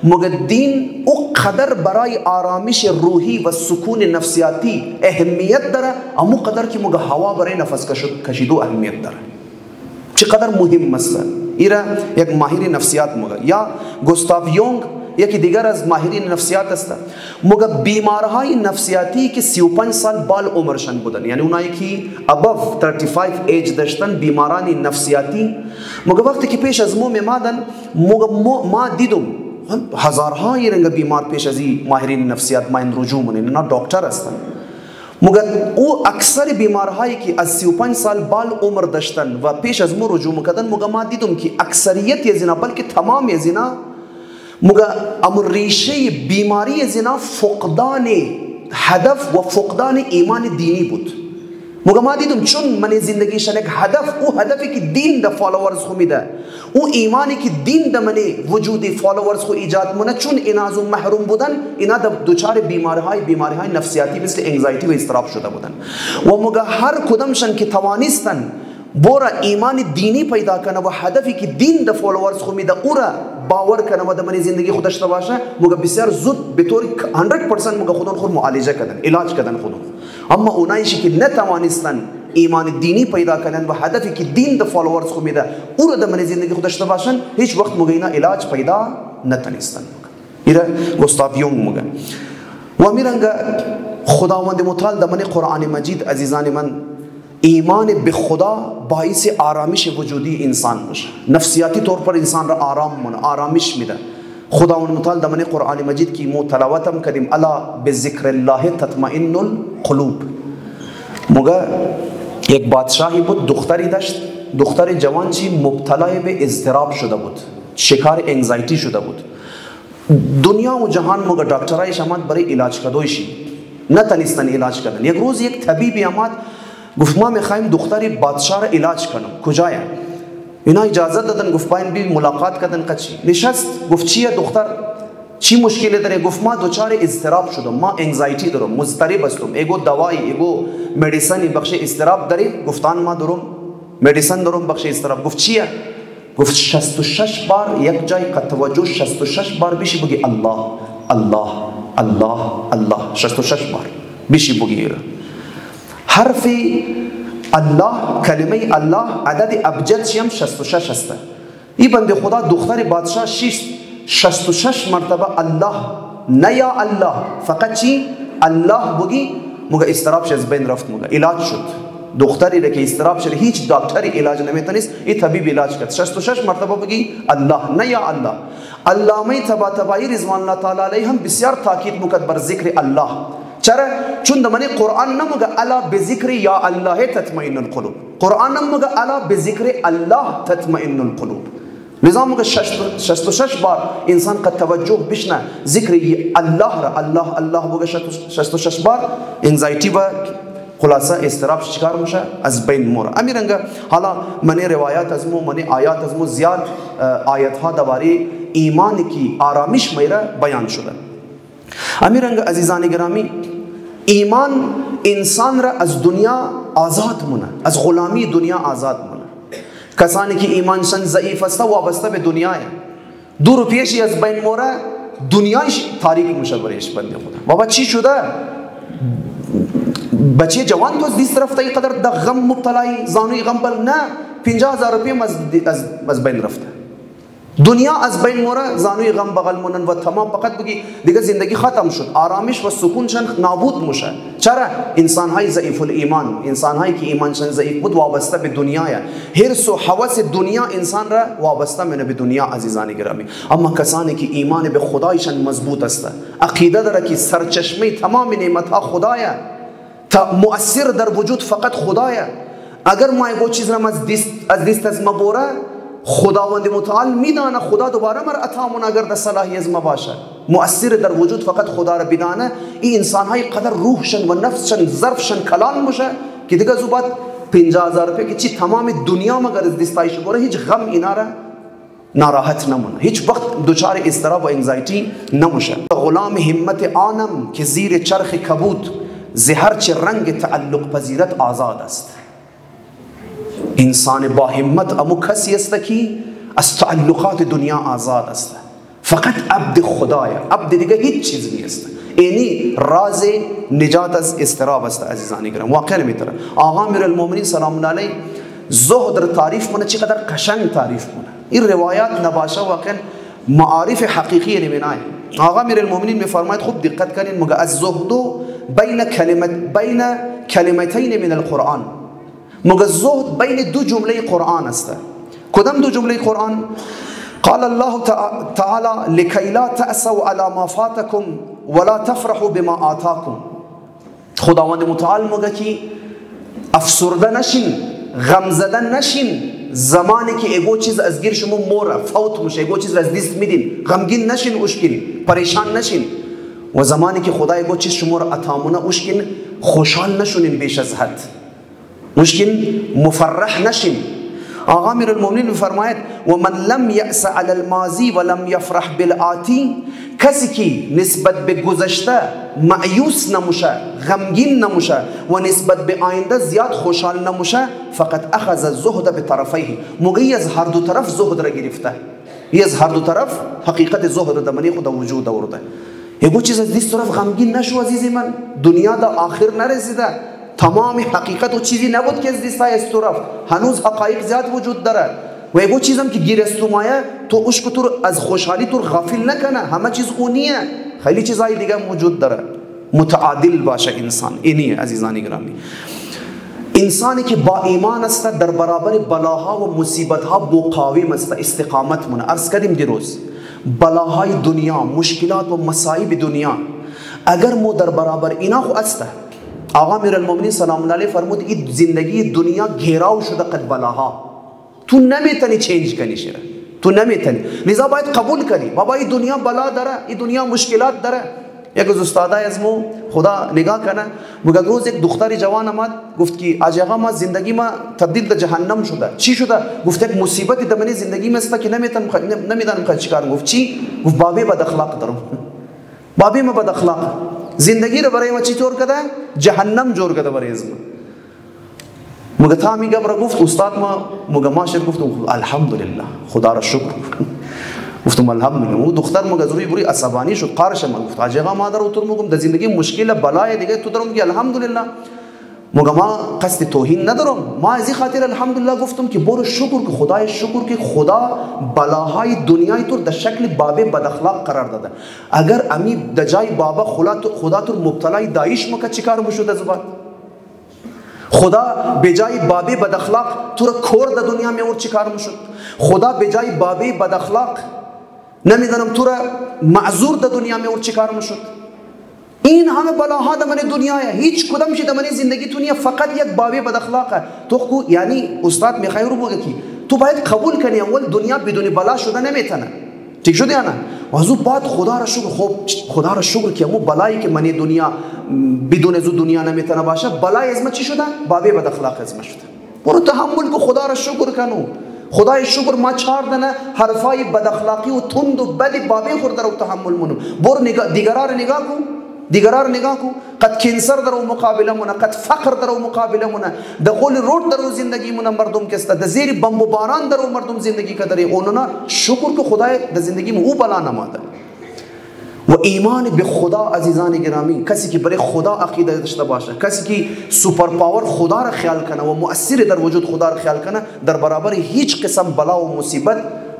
مگر دین او قدر برای آرامش روحی و سکون نفسیاتی اهمیت داره، اما قدر که مگر هوا برای نفس کشیدو اهمیت داره. چقدر مهم است ایرا یک ماهر نفسیات مگر. یا گوستاو یونگ یکی دیگر از ماهرین نفسیات است، مگر بیمارهای نفسیاتی که 35 سال بال عمرشان بودن، یعنی اونایی که above 35 ایج داشتن، بیماران نفسیاتی، مگر وقتی که پیش از ما میمادن، ما دیدم هزارهای رنگ بیمار پیش از این ماهرین نفسیات ما این رجوع منن، اینا دکتر هستن. مگر او اکثر بیمارهایی که از 35 سال بال عمر داشتن و پیش از ما رجوع میکردن، مگر ما دیدم که اکثریت از اینا، بلکه تمام از اینا، مگر امر ریشه بیماری زنا فقدان هدف و فقدان ایمان دینی بود. مگر ما دیدم چون من زندگیشان یک هدف، او هدفی که دین دا فالوورز خو میده، او ایمانی که دین دا من وجود فالوورز خو ایجاد منه، چون اینا از اون محروم بودن، اینا دوچار بیماری های نفسیاتی مثل انگزایتی و اضطراب شده بودن. و مگر هر کدامشان که توانستن بورا ایمان دینی پیدا کنه و هدفی که دین د فالوورز خو میده او را باور کنه و در من زندگی خودش باشه، مگه بسیار زود به طور 100% مگه خودون خود معالجه کردن، علاج کردن خودون. اما اونایشی که نتوانستن ایمان دینی پیدا کنن و هدفی که دین د فالوورز خو میده او را در من زندگی خودش باشن، هیچ وقت مگه اینا علاج پیدا نتونستن. ایرا گوستاو یونگ مگه. و میرنگا خداوند متعال در من قرآن مجید عزیزان من ایمان به خدا باعث آرامش وجودی انسان میشه، نفسیاتی طور پر انسان را آرامش میده. خداوند متعال در من قرآن مجید کی مو تلاوتم کردیم، الا بذکر الله تطمئن القلوب. مگه یک بادشاهی بود، دختری داشت، دختر جوان چی مبتلا به اضطراب شده بود، شکار انگزایتی شده بود. دنیا و جهان مگه دکترایش آمد برای علاج کردنش، نتونستن علاج کردن. یک روز یک طبیبی آمد گفت ما میخوایم دختری بادشاه را علاج کنم. کجایه؟ اینا اجازه دادن، گفت باین بی ملاقات کردن. قچی نشست، گفت چیه دختر، چی مشکلی داره؟ گفت ما دوچار اضطراب شدم، ما انگزایتی دارم، مضطرب هستم، ایگو دوایی ایگو مدیسن بخش اضطراب داری؟ گفتان ما دارم مدیسن دارم بخش اضطراب. گفت چیه؟ گفت 66 بار یک جای قد توجه 66 بار بیشی بگی الله الله الله الله. 66 بار بیشی بگی. حرف الله، کلمه الله عدد ابجد شیم 66 است. این بنده خدا دختر بادشاه 66 مرتبه الله، نه یا الله، فقط چی؟ الله بگی. مگه استرابش از بین رفت، مگه علاج شد. دختری را که استراب شد هیچ دکتری علاج نمیتونست، این طبیب علاج کرد. 66 مرتبه بگی الله، نه یا الله. علامه طباطبایی رضوان الله تعالی علیه هم بسیار تاکید میکرد بر ذکر الله. چرا؟ چون دمانی قرآن نمگه الا بذکر یا الله تطمئن القلوب، قرآن نمگه الا بذکر الله تطمئن القلوب. لذا مگه 66 بار انسان قد توجه بشنه ذکر الله را، الله الله بگه 66 بار، انزایتی و خلاصه استراب چیکار میشه؟ از بین موره. امیرنگا حالا من روایات از مو، من آیات از مو زیاد آیات ها درباره ایمان کی آرامش میره بیان شده. امیرنگا عزیزان گرامی، ایمان انسان را از دنیا آزاد مونه، از غلامی دنیا آزاد مونه. کسانی که ایمانشان ضعیف است وابسته به دنیای، 2 روپیه‌شی از بین موره، دنیایش تاریک میشه برایش. بنده خدا بابا چی شده؟ بچه جوان تو از دیست رفته اینقدر در غم مبتلای، زانوی غم بل نه 50,000 روپیه از بین رفته. دنیا از بین موره، زانوی غم بغل مونن و تمام فقط بگی دیگه زندگی ختم شد، آرامش و سکونشان نابود میشه. چرا؟ انسان های ضعیف الایمان، انسان هایی که ایمانشان ضعیف بود وابسته به دنیای، حرص و هوس دنیا انسان را وابسته منه به دنیا. عزیزان گرامی، اما کسانی که ایمان به خدایشان مضبوط است، عقیده داره که سرچشمه تمام نعمت ها خدایه، مؤثر در وجود فقط خدایه. اگر ما ایگو چیز را از دست از ما بوره، خداوند متعال میدانه خدا دوباره مر عطامون اگر در صلاحی از ما باشه. مؤثر در وجود فقط خدا را بدانه. این انسان های قدر روحشن و نفسشن ظرفشن کلان میشه که دیگه زوبات 50,000 روپیه که چی تمام دنیا مگر از دستایش بوره، هیچ غم اینا را ناراحت نمونه، هیچ وقت دچار اضطراب و انگزایتی نمیشه. غلام همت آنم که زیر چرخ کبود، زهر چه رنگ تعلق پذیرت آزاد است. انسان با همت امو کسی است که از تعلقات دنیا آزاد است، فقط عبد خدای، عبد دیگه هیچ چیز نیست. اینی راز نجات از اضطراب است. عزیزان گرامی، واقعا میتونه آقا امیرالمومنین سلام الله علیه زهد را تعریف کنه، چقدر قشنگ تعریف کنه. این روایات نباشه واقعا معارف حقیقی نمینای. آقا امیرالمومنین میفرماید خوب دقت کنین، مگه از زهد بین کلمتین من القرآن، مگه زهد بین 2 جمله قرآن است. کدام 2 جمله قرآن؟ قال الله تعالی لکی لا تأسوا على ما فاتکم ولا تفرحوا بما آتاکم. خداوند متعال مگه که افسرده نشین، غم زده نشین زمانی که ایگو چیز از گیر شما موره فوت میشه، ایگو چیز از دست میدین، غمگین نشین، اشکین، پریشان نشین. و زمانی که خدا ایگو چیز شما را عطامونه، اشکین، خوشحال نشونین بیش از حد، مشکل مفرح نشین. آقا امیرالمومنین فرماید و من لم یأس علی الماضی و لم یفرح بالآتی، کسی که نسبت به گذشته مایوس نموشه، غمگین نموشه و نسبت به آینده زیاد خوشحال نموشه، فقط اخذ الزهد بطرفیه، موقعی از هر 2 طرف زهد را گرفته. ای از هر 2 طرف حقیقت زهد در منی خود وجود آورده. یگو چیز از دیست طرف غمگین نشو عزیزی من، دنیا دا آخر نرسیده، تمام حقیقت و چیزی نبود که از دیستای از طرف، هنوز حقایق زیاد وجود داره. و یگو چیزم که گیر از تو مایه، تو اشک تو از خوشحالی تو غافل نکنه، همه چیز اونیه، خیلی چیزای دیگه موجود داره. متعادل باشه انسان، اینیه عزیزانی گرامی. انسانی که با ایمان است در برابر بلاها و مصیبتها مقاوم است، استقامت مونه. عرض کردیم دیروز بلاهای دنیا، مشکلات و مصائب دنیا، اگر ما در برابر اینا خو است، آقا امیرالمومنین سلام الله علیه فرمود این زندگی دنیا گیراو شده قد بلاها، تو نمیتونی چینج کنی شیره، تو نمیتونی، لذا باید قبول کنی بابا این دنیا بلا داره، این دنیا مشکلات داره، یک از استادای از مو خدا نگاه کنه، مگه روز یک دختری جوان آمد گفت که آج آقا ما زندگی ما تبدیل به جهنم شده. چی شده؟ گفت یک مصیبتی در من زندگی میں است که نمیدانم چیکار. گفت چی؟ گفت بابی بد اخلاق دارم، بابی ما بد اخلاق، زندگی رو برای ما چی طور کرده؟ جهنم جور کرده برای از ما. مگه تا میگه برا گفت استاد ما مگه ما شد گفتم الحمدلله خدا را شکر. گفتم الحمدلله. اون دختر مگه زوری بری عصبانی شد، قارش ما گفت آج آقا ما در تو میگم در زندگی مشکل بلای دیگه تو درم که الحمدلله. مگه ما قصد توهین ندارم، ما از این خاطر الحمدلله گفتم که برو شکر که خدای شکر که خدا بلاهای دنیای تو در شکل باب بد اخلاق قرار داده. اگر امی در جای بابا خدا تو مبتلای داعش مکه چیکار میشد از بعد؟ خدا به جای باب بد اخلاق تو را کور در دنیا می اور چیکار میشد؟ خدا به جای باب بد اخلاق نمیدانم تو را معذور در دنیا می اور چیکار میشد؟ این همه بلاها در من دنیا ہے، هیچ کدام چیز در من زندگی تو نیه، فقط یک باب بد اخلاق. تو کو یعنی استاد میخوای رو بگه کی تو باید قبول کنی اول دنیا بدون بلا شده نمیتونه. ٹھیک شد یا نه؟ وضو بعد خدا را شکر. خب خدا را شکر که مو بلایی که من دنیا بدون از دنیا نمیتونه باشه، بلای از ما چی شده؟ باب بد اخلاق از ما شده. برو تحمل کو، خدا را شکر کنو. خدای شکر ما 4 دنه حرفای بد اخلاقی و تند و بد بابی خورده رو تحمل منو. برو دیگرار نگاه کو، دیگرار نگاه کو. قد کنسر در مقابله مونه، قد فقر در مقابله مونه، د قول روड در زندگی مونه مردم کسته، د زیر بمب و باران در مردم زندگی کدری. اوننا شکر که خدای در زندگی مو او بلا نماده. و ایمان به خدا عزیزان گرامی، کسی که برای خدا عقیده داشته باشه، کسی که سوپر پاور خدا را خیال کنه و مؤثر در وجود خدا را خیال کنه، در برابر هیچ قسم بلا و مصیبت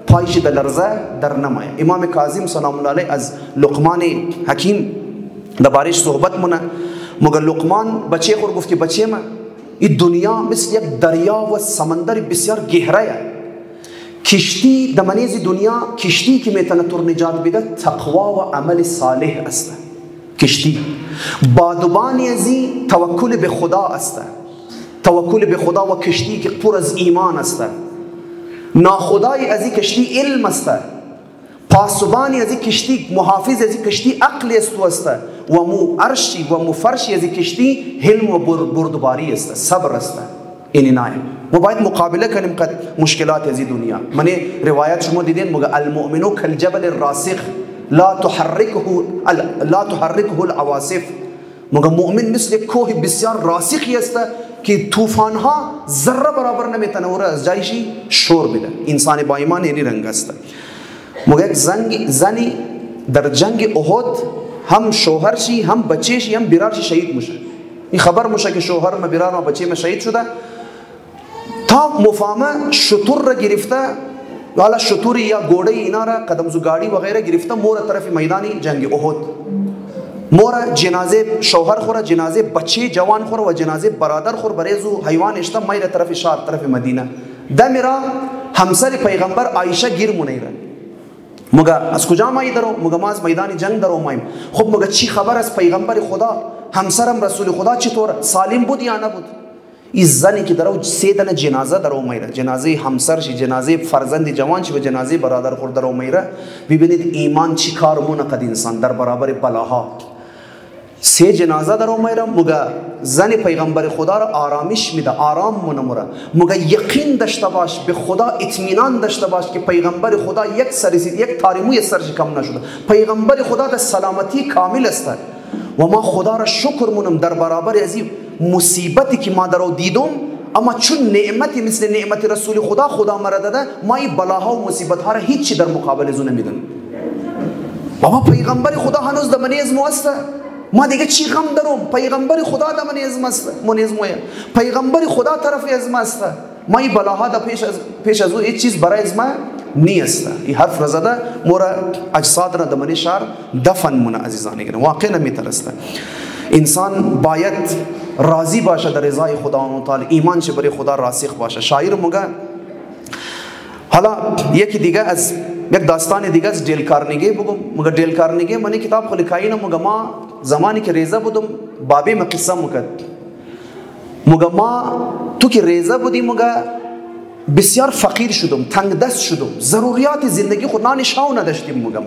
پایش در لرزه در نمایه. امام کاظم سلام الله علیه از لقمان حکیم در بارش صحبت مونه. مگر لقمان بچه خور گفت که بچه من این دنیا مثل یک دریا و سمندر بسیار گهره، کشتی در منیز دنیا کشتی که میتونه تو نجات بده تقوا و عمل صالح است. کشتی بادبانی ازی توکل به خدا است، توکل به خدا و کشتی که پر از ایمان است. ناخدای ازی کشتی علم است، پاسبانی ازی کشتی محافظ ازی کشتی عقل است و مو عرشی و مو فرشی ازی کشتی حلم و بردباری است، صبر است. این نای ما باید مقابله کنیم قد مشکلات ازی دنیا. من روایت شما دیدین مگه المؤمنو کالجبل الراسخ لا تحركه العواصف. مگه مؤمن مثل کوه بسیار راسخی است که طوفان ها ذره برابر نمیتونه او را از جایشی شور بده. انسان با ایمان یعنی رنگ است. مگه یک زنی در جنگ احد هم شوهرشی هم بچهشی هم برارشی شهید میشه. این خبر میشه که شوهر ما برار ما بچه ما شهید شده. تا مفاهمه شطور را گرفته، حالا شطور یا گوڑه اینا را قدمزو گاڑی وغیره گرفته، مور طرف میدانی جنگ احد. مور جنازه شوهر خوره، جنازه بچه جوان خوره و جنازه برادر خور بریزو حیوان اشتا میر طرف شهر طرف مدینه. دمیرا همسر پیغمبر عایشه گیر منیره. مگه از کجا مایی درو؟ مگه ما از میدان جنگ درو مایم. خب مگه چی خبر از پیغمبر خدا همسرم رسول خدا چطور سالم بود یا نبود؟ این زنی که درو 3 دنه جنازه درو میره، جنازه همسرش، جنازه فرزند جوانش و جنازه برادر خور درو میره. ببینید ایمان چی کار مونه قد انسان در برابر بلاها. 3 جنازه درو میره. مگه زن پیغمبر خدا را آرامش میده، آرام مونه. مگه یقین داشته باش به خدا، اطمینان داشته باش که پیغمبر خدا یک تاریموی سرش کم نشده. پیغمبر خدا در سلامتی کامل است و ما خدا را شکر مونم در برابر از این مصیبتی که ما درو دیدم، اما چون نعمتی مثل نعمت رسول خدا مرا داده، ما این بلاها و مصیبت ها را هیچی در مقابل از نمیدن. بابا پیغمبر خدا هنوز در منی از مو است، ما دیگه چی غم دارم؟ پیغمبر خدا در منی از ماست، پیغمبر خدا طرف از ماست. ما این بلاها در پیش از او هیچ چیز برای از ما نیست. این حرف را زده مورا اجساد را در منی شهر دفن مونه. عزیزان گرامی واقعا نمیترسته. انسان باید راضی باشه در رضای خدا تعالی، ایمان چه برای خدا راسخ باشه. شاعر مگه حالا یکی دیگه از یک داستان دیگه از دیل کارنگی بگم. مگه دیل کارنگی من کتاب خو لیکای نه. مگه ما زمانی که ریزه بودم بابی ما قصه مکد. مگه ما تو که ریزه بودی مگه بسیار فقیر شدم، تنگ دست شدم، ضروریات زندگی خود نانشاو نداشتیم. مگه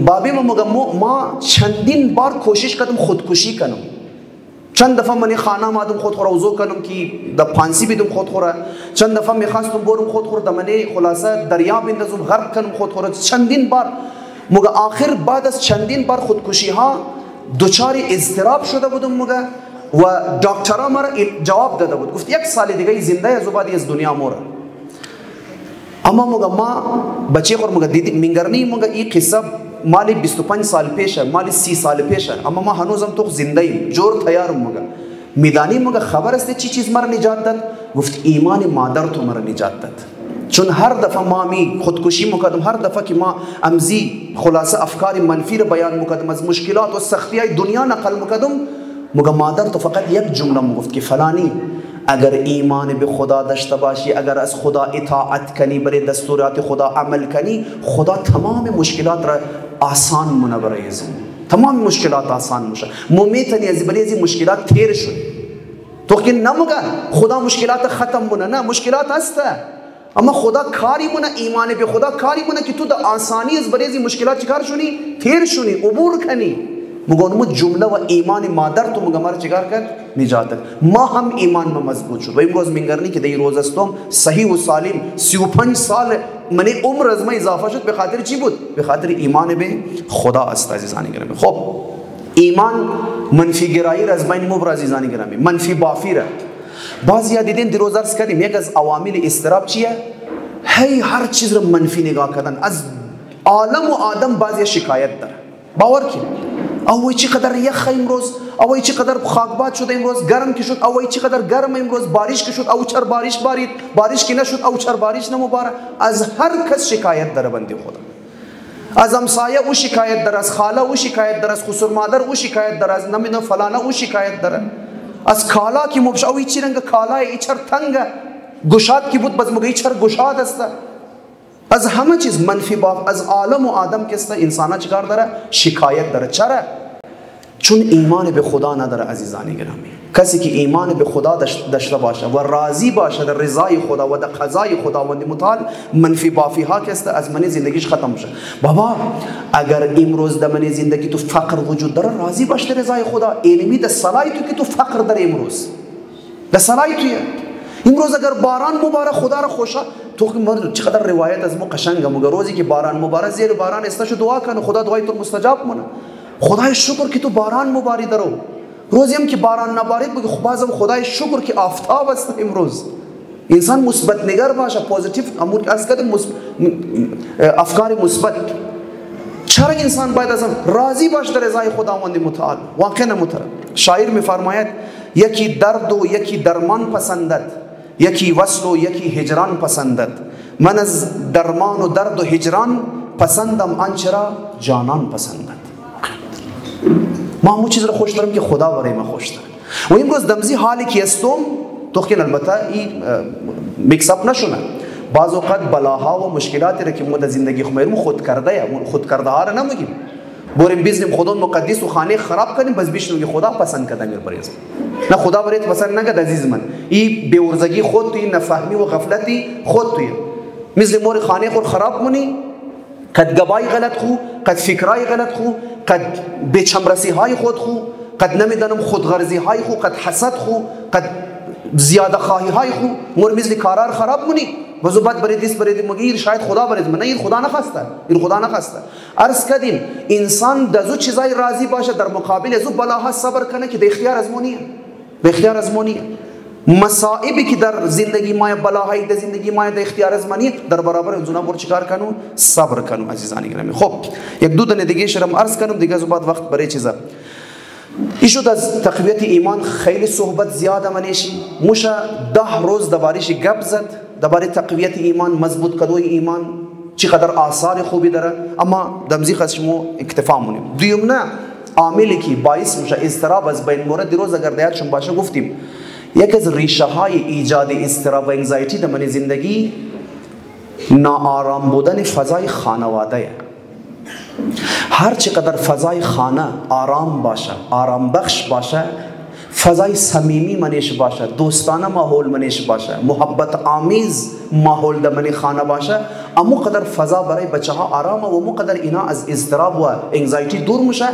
بابی ما چندین بار کوشش کردم خودکشی کنم. چند دفعه من خانه مادم خود خورا وضو کنم که در پانسی بیدم خود خورا. چند دفعه میخواستم برم خود خورا من خلاصه دریا بندازم غرق کنم خود خورا. چندین بار مگه آخر بعد از چندین بار خودکشی ها دوچار اضطراب شده بودم مگه و دکترها مرا جواب داده بود، گفت 1 سال دیگه زنده از بعد از دنیا موره. اما مگه ما بچه خور مگه دیدی منگرنی مگه این قصه مالی 25 سال پیشه، مالی 30 سال پیشه، اما ما هنوزم تو زنده ایم، جور تیارم. مگه میدانی مگه خبر است چی چیز مرا نجات داد؟ گفت ایمان مادر تو مرا نجات داد. چون هر دفعه ما می خودکشی میکردم، هر دفعه که ما امزی خلاصه افکار منفی رو بیان میکردم، از مشکلات و سختی های دنیا نقل میکردم، مگه مادر تو فقط یک جمله میگفت که فلانی اگر ایمان به خدا داشته باشی، اگر از خدا اطاعت کنی، برای دستورات خدا عمل کنی، خدا تمام مشکلات را آسان منوره ازم، تمام مشکلات آسان میشه. مومیتنی از برای از مشکلات تیر شد. تو که نمگه خدا مشکلات ختم مونه، نه مشکلات هسته، اما خدا کاری مونه، ایمان به خدا کاری مونه که تو در آسانی از برای از مشکلات چیکار شونی؟ تیر شونی، عبور کنی. مگه جمله و ایمان مادر تو مگه مرا چیکار کرد؟ نجات داد. ما هم ایمان ما مضبوط شد و امروز منگرنی که در روز استم صحیح و سالم 35 سال من عمر از ما اضافه شد. به خاطر چی بود؟ به خاطر ایمان به خدا است عزیزان گرامی. خب ایمان منفی گرایی را از بین مبر عزیزان گرامی، منفی بافی را بعضی دیدین در روز عرض کردیم یک از عوامل استراب چیه؟ هی هر چیز را منفی نگاه کردن. از عالم و آدم بعضی شکایت داره، باور کنید. اوی چقدر یخ امروز، اوی چقدر خاکباد شد امروز، گرم که شد، اوی چقدر گرم امروز، بارش که شد، او چر بارش بارید، بارش که نشد، او چر بارش نمباره. از هر کس شکایت داره بندی خدا. از همسایه او شکایت داره، از خاله او شکایت داره، از خسر مادر او شکایت داره، از نمیدونم فلانه او شکایت داره. از کالا کی مبش اوی چی رنگ کالای ای چر تنگ گشاد کی بود، بس مگه ای چر گشاد است. از همه چیز منفی باف، از عالم و آدم که است انسان چیکار داره؟ شکایت داره. چرا؟ چون ایمان به خدا نداره عزیزان گرامی. کسی که ایمان به خدا داشته باشه و راضی باشه در رضای خدا و در قضای خداوند متعال، منفی بافی ها که است از من زندگیش ختم میشه. بابا اگر امروز در من زندگی تو فقر وجود داره، راضی باش در رضای خدا. اینمی در سلای تو که تو فقر داره امروز، در سلای تویه. امروز اگر باران مبارک خدا را خوشا، تو چقدر روایت از ما قشنگه، مگر روزی که باران مبارک زیر باران استشو دعا کنه، خدا دعای تو مستجاب مونه. خدای شکر که تو باران مبارک درو. روزی هم که باران نبارید بگی خب بازم خدای شکر که آفتاب است. امروز انسان مثبت نگر باشه، پوزیتیو امور از کدام افکار مثبت. چرا انسان باید از راضی باشه در رضای خداوند متعال؟ واقعا محترم شاعر میفرماید یکی درد و یکی درمان پسندد، یکی وصل و یکی هجران پسندد. من از درمان و درد و هجران پسندم آنچه را جانان پسندد. ما همون چیز را خوش دارم که خدا برای ما خوش داره. و امروز دمزی حالی که هستم تو که البته این میکساپ نشونه، بعض اوقات بلاها و مشکلاتی را که ما در زندگی خمیرم خود کرده ها را نمیگیم. بریم بیزنیم خدا مقدس و خانه خراب کنیم، بس بیشتر که خدا پسند کرده میر بریز. نه خدا برایت پسند نکرد عزیز من. این بیورزگی خود توی، نفهمی و غفلتی خود توی. مثل مور خانه خود خراب منی، قد گبای غلط خو، قد فکرای غلط خو، قد بیچمرسی های خود خو، قد نمیدانم خودغرضی های خو، قد حسد خو، قد زیاده خواهی های خو، مور مثل کارار خراب منی. وزو بعد برای دیس برای مگیر شاید خدا برای من، نه این خدا نخواسته، این خدا نخواسته. عرض کردیم انسان دزو چیزای راضی باشه در مقابل ازو بلاها صبر کنه که در اختیار از مونیه، به اختیار از مونیه. مصائبی که در زندگی ما، بلاهای در زندگی ما در اختیار از منی، در برابر اونجونا بر چیکار کنو؟ صبر کنو عزیزان گرامی. خب یک دو دونه دیگه شرم عرض کنم دیگه از بعد وقت برای چیزا ایشود از تقویت ایمان خیلی صحبت زیاده منیشی موشه 10 روز دربارش گپ زد، درباره تقویت ایمان، مضبوط کدوی ایمان چقدر آثار خوبی داره، اما دمزی خشمو اکتفا مونیم. دویم نه عاملی که باعث میشه اضطراب از بین مورد روز اگر دیاتشون باشه گفتیم یک از ریشه های ایجاد اضطراب و انگزایتی در من زندگی ناآرام بودن فضای خانواده. هر چقدر فضای خانه آرام باشه، آرام بخش باشه، فضای صمیمی منش باشه، دوستانه ماحول منش باشه، محبت آمیز ماحول در من خانه باشه، امو قدر فضا برای بچه ها آرامه و امو قدر اینا از اضطراب و انگزایتی دور میشه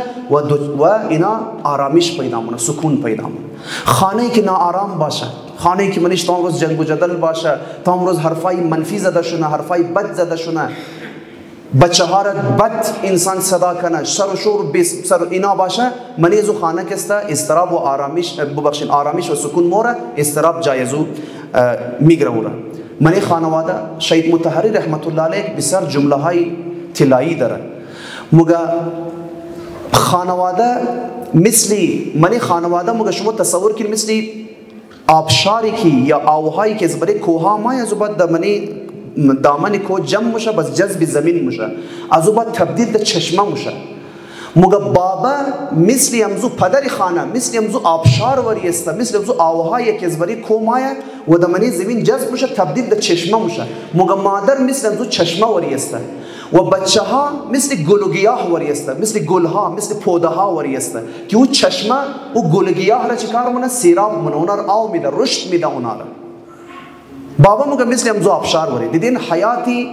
و اینا آرامش پیدا مونه، سکون پیدا مونه. خانه‌ای که ناآرام باشه، خانه‌ای که منش تمام روز جنگ و جدل باشه، تمام روز حرفای منفی زده شونه، حرفای بد زده شونه، بچه ها را بد انسان صدا کنه، سر و شور سر اینا باشه، منیزو خانه کسته اضطراب و آرامش ببخشید آرامش و سکون موره، اضطراب جایزو میگره وره. منی خانواده شهید مطهری رحمت الله علیه بسیار جمله های طلایی داره. مگه خانواده مثلی منی خانواده مگه شما تصور کنید مثلی آبشاری که یا آوهایی که از برای کوها ما از بعد در منی دامن کو جمع میشه، بس جذب زمین میشه، از او بعد تبدیل به چشمه میشه. مگه بابا مثل امزو پدر خانه، مثل امزو آبشار وریسته، مثل امزو آوهایی که از برای کو مایه و دامن زمین جذب میشه، تبدیل به چشمه میشه. مگه مادر مثل امزو چشمه وریسته و بچه ها مثل گل و گیاه وریسته، مثل گل ها، مثل پوده ها وریسته که او چشمه او گل و گیاه را چیکار مونه؟ سیراب مونه، اونا را آو میده، رشد میده اونا را. بابا مگه مثل امزو آبشار وری دیدین حیاتی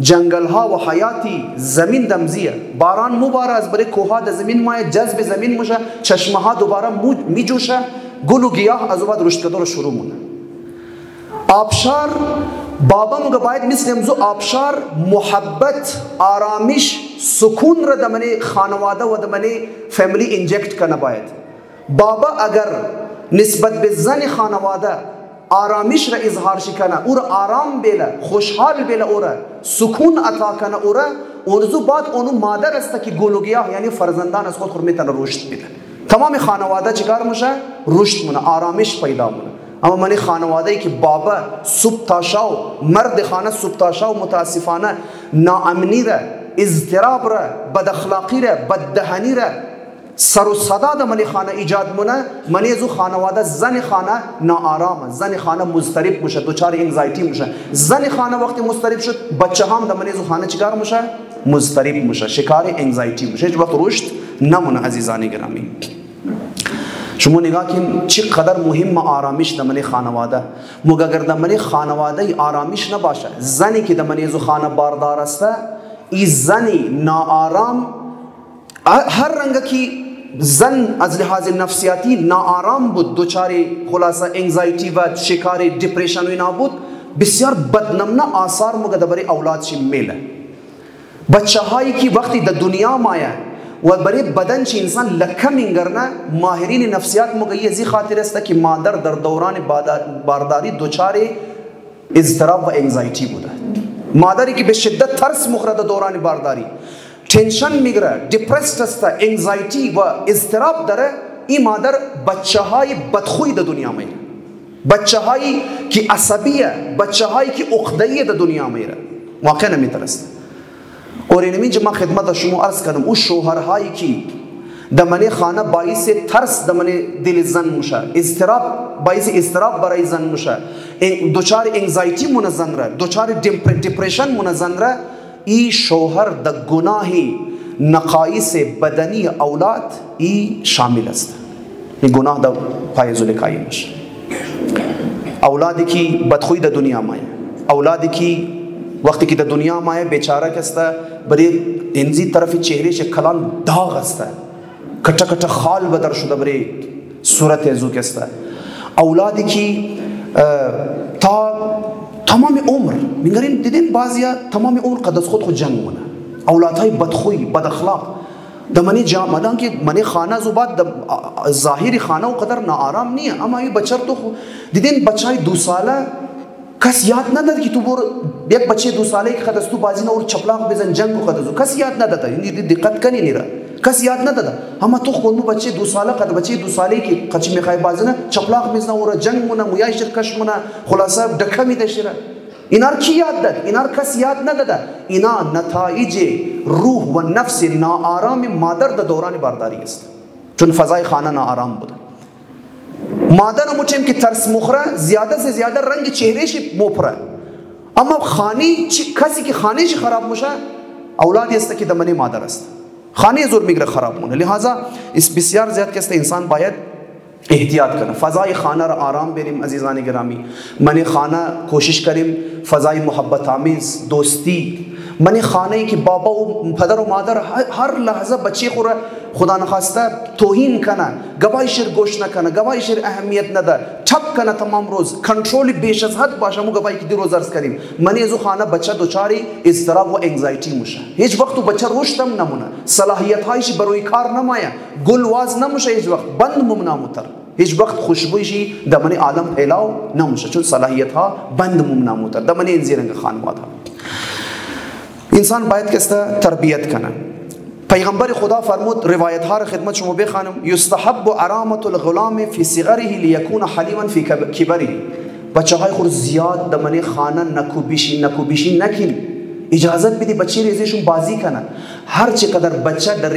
جنگل ها و حیاتی زمین دمزیه، باران مباره از برای کوها در زمین مایه، جذب زمین میشه، چشمه ها دوباره میجوشه، گل و گیاه از بعد رشد کردن شروع مونه. آبشار بابا مگه باید مثل امزو آبشار محبت، آرامش، سکون را در من خانواده و در من فیملی انجکت کنه. باید بابا اگر نسبت به زن خانواده آرامش را اظهار شکنه، او را آرام بیله، خوشحال بیله، او را سکون عطا کنه، او را اونزو بعد اونو مادر است که گل و گیاه یعنی فرزندان از خود میتونه رشد بده. تمام خانواده چیکار میشه؟ رشد مونه، آرامش پیدا مونه. اما من خانواده ای که بابا صبح تا شب، مرد خانه صبح تا شب متاسفانه ناامنی را، اضطراب را، بد اخلاقی را، بد دهنی را سر و صدا در من خانه ایجاد مونه، منی از او خانواده زن خانه ناآرامه، زن خانه مضطرب میشه، دچار انگزایتی میشه. زن خانه وقتی مضطرب شد، بچه هم در من از او خانه چیکار میشه؟ مضطرب میشه، شکار انگزایتی میشه، هیچ وقت رشد نمونه. عزیزان گرامی، شما نگاه کن چقدر مهم آرامش در من خانواده. مگه اگر در من خانواده آرامش نباشه، زنی که در من از او خانه باردار است، این زنی ناآرام، هر رنگ که زن از لحاظ نفسیاتی ناآرام بود، دوچار خلاصه انگزایتی و شکار دیپریشن و اینا بود، بسیار بدنمونه آثار مگه در برای اولادش میله. بچه هایی که وقتی در دنیا مایه و برای بدن چه انسان لکه میگرنه، ماهرین نفسیات مگه یه زی خاطر است که مادر در دوران بارداری دوچار اضطراب و انگزایتی بوده. مادری که به شدت ترس مخوره در دوران بارداری، تنشن میگیره، دیپرست است، انگزایتی و اضطراب داره، این مادر بچه های بدخوی در دنیا میره، بچه هایی که عصبیه، بچه هایی که عقده‌ای در دنیا میره. واقعا نمیترسته. اور اینمی ما خدمت شما عرض کردم، او شوهرهایی که در من خانه باعث ترس در من دل زن میشه، اضطراب باعث اضطراب برای زن میشه، دوچار انگزایتی مون زن را، دوچار دیپریشن مون زن را، ای شوهر در گناه نقایص بدنی اولاد ای شامل است. این گناه در پای زلکایی میشه. اولادی که بدخوی در دنیا مایه، اولادی که وقتی که در دنیا مایه بیچاره کسته، برای انزی طرف چهرهش کلان داغ است، کچه کچه خال بدر شده برای صورت ازو کسته. اولادی که تا تمام عمر میگرین دیدین بعضیا تمام عمر قد از خود جنگ مونه، اولادهای بدخوی، بد اخلاق. در منی جامعه که منی خانه زوباد ظاهری خانه و قدر ناآرام نیه، اما این بچه تو دیدین بچهای 2 ساله کس یاد نداد که تو بر یک بچه 2 ساله که خد از تو بازی نه اور چپلاق بزن جنگ و خد ازو کس یاد نداد. این دقت کنی نیره کس یاد نداد، اما تو خونو بچه 2 ساله قد بچه 2 ساله که قچی میخوای بازی نه چپلاق میزنه اور جنگ مونه، مویای شرکش مونه، خلاصه دکه میدشره. اینا کی یاد داد؟ اینا کس یاد نداد. اینا نتایج روح و نفس ناآرام مادر در دوران بارداری است، چون فضای خانه ناآرام بوده. مادر مچم که ترس مخره، زیاده سے زیاده رنگ چهرهش موپره، اما خانی کسی که خانهش خراب میشه اولادی است که دمنی مادر است، خانه زور میگره خراب مونه. لہذا اس بسیار زیاد که است انسان باید احتیاط کنه. فضای خانه را آرام بریم عزیزان گرامی. من خانه کوشش کنیم فضای محبت آمیز، دوستی. من خانه ای که بابا و پدر و مادر هر لحظه بچه خو را خدا نخواسته توهین کنه، گواهیشر گوش نکنه، گواهیشر اهمیت نده، چپ کنه تمام روز، کنترل بیش از حد باشه. مو گواهی که دی روز عرض کردیم من از خانه بچه دوچاری اضطراب و انگزایتی میشه. هیچ وقت بچه رشد هم نمونه، صلاحیت هایش بروی کار نمایه، گل واز نمیشه، هیچ وقت بند ممنامتر، هیچ وقت خوشبویشی دمن عالم پیلاو نمیشه، چون صلاحیت ها بند ممنامتر دمن این زیرنگ خانواده ها. انسان باید که تربیت کنه. پیغمبر خدا فرمود، روایت ها را خدمت شما بخوانم، یستحب ارامت الغلام فی صغره لیکون حلیما فی کبره. بچه های خود زیاد دمن خانه نکوبیشی نکن، اجازت بدی بچه ریزشون بازی کنه. هر چقدر بچه در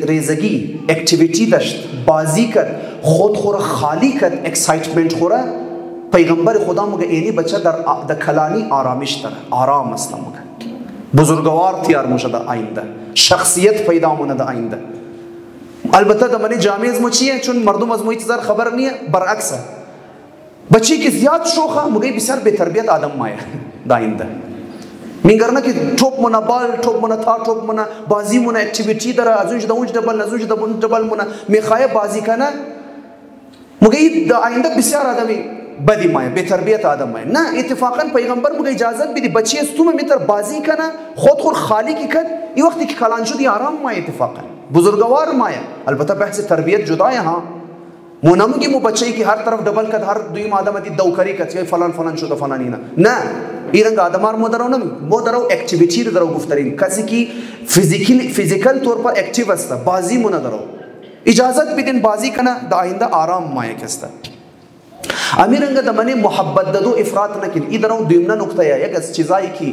ریزگی اکتیویتی داشت، بازی کرد، خود خورا خالی کرد، اکسایتمنت خورا، پیغمبر خدا مگه اینی بچه در کلانی آرامش داره، آرام است مگه بزرگوار تیار میشه در آینده، شخصیت پیدا مونه در آینده. البته در من جامعه از ما چیه؟ چون مردم از ما هیچ خبر نیه، برعکسه. بچه که زیاد شوخه مگه بسیار بی تربیت آدم مایه در آینده. میگرنه که توپ مونه بال، توپ مونه تا، توپ مونه بازی مونه، اکتیویتی داره، از اونج در اونج دبل، از اونج در اونج دبل مونه، میخواه بازی کنه، مگه در آینده بسیار آدمی بدی مایه، بی تربیت آدم مایه. نه، اتفاقا پیغمبر مگه اجازت بدی بچه است تو میتر بازی کنه، خود خالی کی کن، این وقتی که کلان شدی آرام مایه، اتفاقا بزرگوار مایه. البته بحث تربیت جدایه ها. مو نمیگی مو بچه‌ای که هر طرف دبل کرد، هر دویم آدم دی دوکاری کرد، یا فلان شده فلانی نه این رنگ آدمار مدرو نمی مدرو اکتیویتی رو درو گفتارین. کسی که فیزیکال طور پر اکتیو است، بازی مو ندارو، اجازت بدین بازی کنه، در آینده آرام مایه کسته. امیرنگا دمنه محبت دادو افراط نکن. این درو دویمنا نکته یک از چیزایی که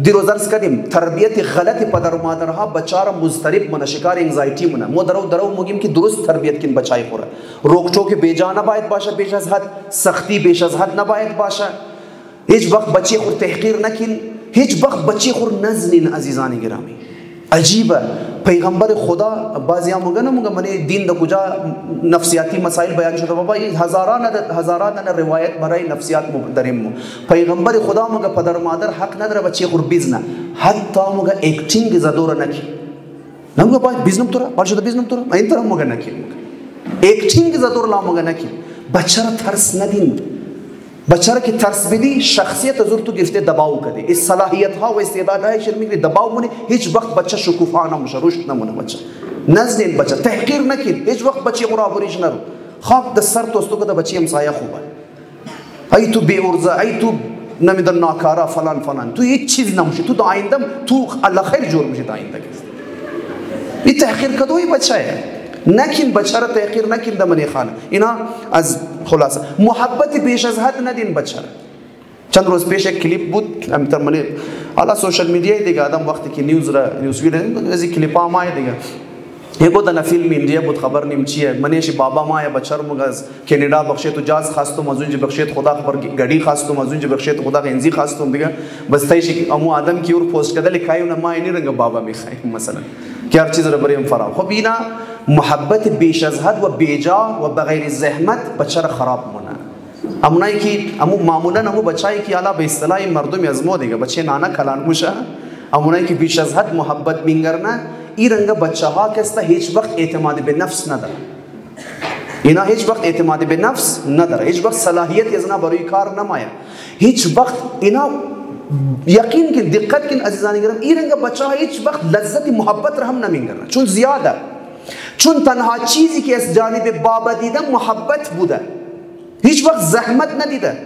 دیروز عرض کردیم، تربیت غلط پدر و مادرها بچه را مضطرب مونه، شکار انگزایتی مونه. ما درو میگیم که درست تربیت کن بچهای خوره. روکټوک بیجا نباید باشه، بیش از حد سختی بیش از حد نباید باشه. هیچ وقت بچه خور تحقیر نکن، هیچ وقت بچه خور نزنین عزیزان گرامی. عجیبه، پیغمبر خدا بعضی هم میگن من دین در کجا نفسیاتی مسائل بیان شده، بابا این هزاران روایت برای نفسیات داریم. پیغمبر خدا میگه پدر و مادر حق نداره بچه خور بیزنه، حتی میگه اکتینگ زدور نکی. نمیگه باید بیزنم تو را، باید شده بیزنم تو را، این طرف میگه نکی. اکتینگ زدور لا میگه نکی. بچه را ترس ندین. بچه را که ترس بدی شخصیت از تو گرفته دباو کردی، این صلاحیت ها و استعدادهای میگیری دباو مونی، هیچ وقت بچه شکوفا نمیشه، رشد نمونه. بچه نزنین، بچه تحقیر نکن، هیچ وقت بچه قرابوریش نرو. خواب د سر توستو که بچه همسایه خوبه، ای تو بی ارزه، ای تو نمیدن ناکارا فلان تو هیچ چیز نمیشه، تو دا آینده تو الله خیر جور میشه دا آینده. این تحقیر کدوی بچه نکن، بچه را تحقیر نکن دمنی خانه. اینا از خلاصه محبت بیش از حد ندین بچه را. چند روز پیش یک کلیپ بود امتر منی حالا سوشل میدیا دیگه، آدم وقتی که نیوز ویدیو از کلیپ ها مایه دیگه، یکو دنا فیلم انډیا بود خبر نیم چیه منیش بابا ما یا بچر مغز کانادا بخشیت جاز خواستم از اونجا بخشیت خدا خبر گاډي خواستم از اونجا بخشیت خدا غنزی خواستم دیگه بس تایش امو آدم کی اور پوسٹ کدل کایو ما اینی رنگ بابا میخوای مثلا که هر چیز رو بریم فرام. خب اینا محبت بیش از حد و بیجا و بغیر زحمت بچر خراب مونه. امونایی که امو معمولا امو بچایی که حالا به اصطلاح مردم از ما دیگه بچه نانا کلان موشه، امونایی که بیش از حد محبت می‌گرنه این رنگ بچه ها کسته هیچ وقت اعتماد به نفس نداره. اینا هیچ وقت اعتماد به نفس نداره، هیچ وقت صلاحیت از اینا برای کار نمایه، هیچ وقت اینا یقین کن دقت کن عزیزان گرامی این رنگ بچه ها هیچ وقت لذت محبت را هم نمی‌گرنه، چون زیاده، چون تنها چیزی که از جانب بابا دیده محبت بوده، هیچ وقت زحمت ندیده.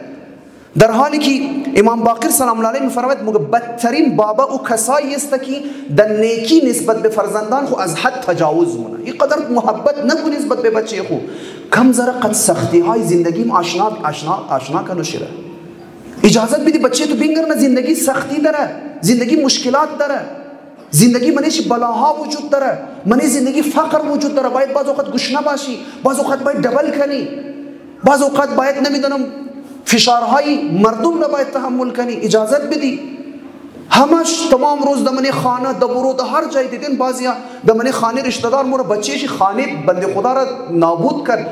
در حالی که امام باقر سلام الله علیه می‌فرماید مگه بدترین بابا او کسایی است که در نیکی نسبت به فرزندان خو از حد تجاوز مونه، اینقدر محبت نکو نسبت به بچه خو، کم ذره قد سختی های زندگی آشنا کنو شده. اجازت بدی بچه تو بینگرنه زندگی سختی داره، زندگی مشکلات داره، زندگی منیش بلاها وجود داره، منی زندگی فقر وجود داره، باید بعض اوقات گشنه باشی، بعض اوقات باید دبل کنی، بعض اوقات باید نمیدونم فشارهای مردم نباید تحمل کنی. اجازت بدی همش تمام روز دمنی خانه دبرو د هر جای دیدین بعضیا دمنی خانه رشتہ دار مور بچه‌ش خانه بنده خدا را نابود کرد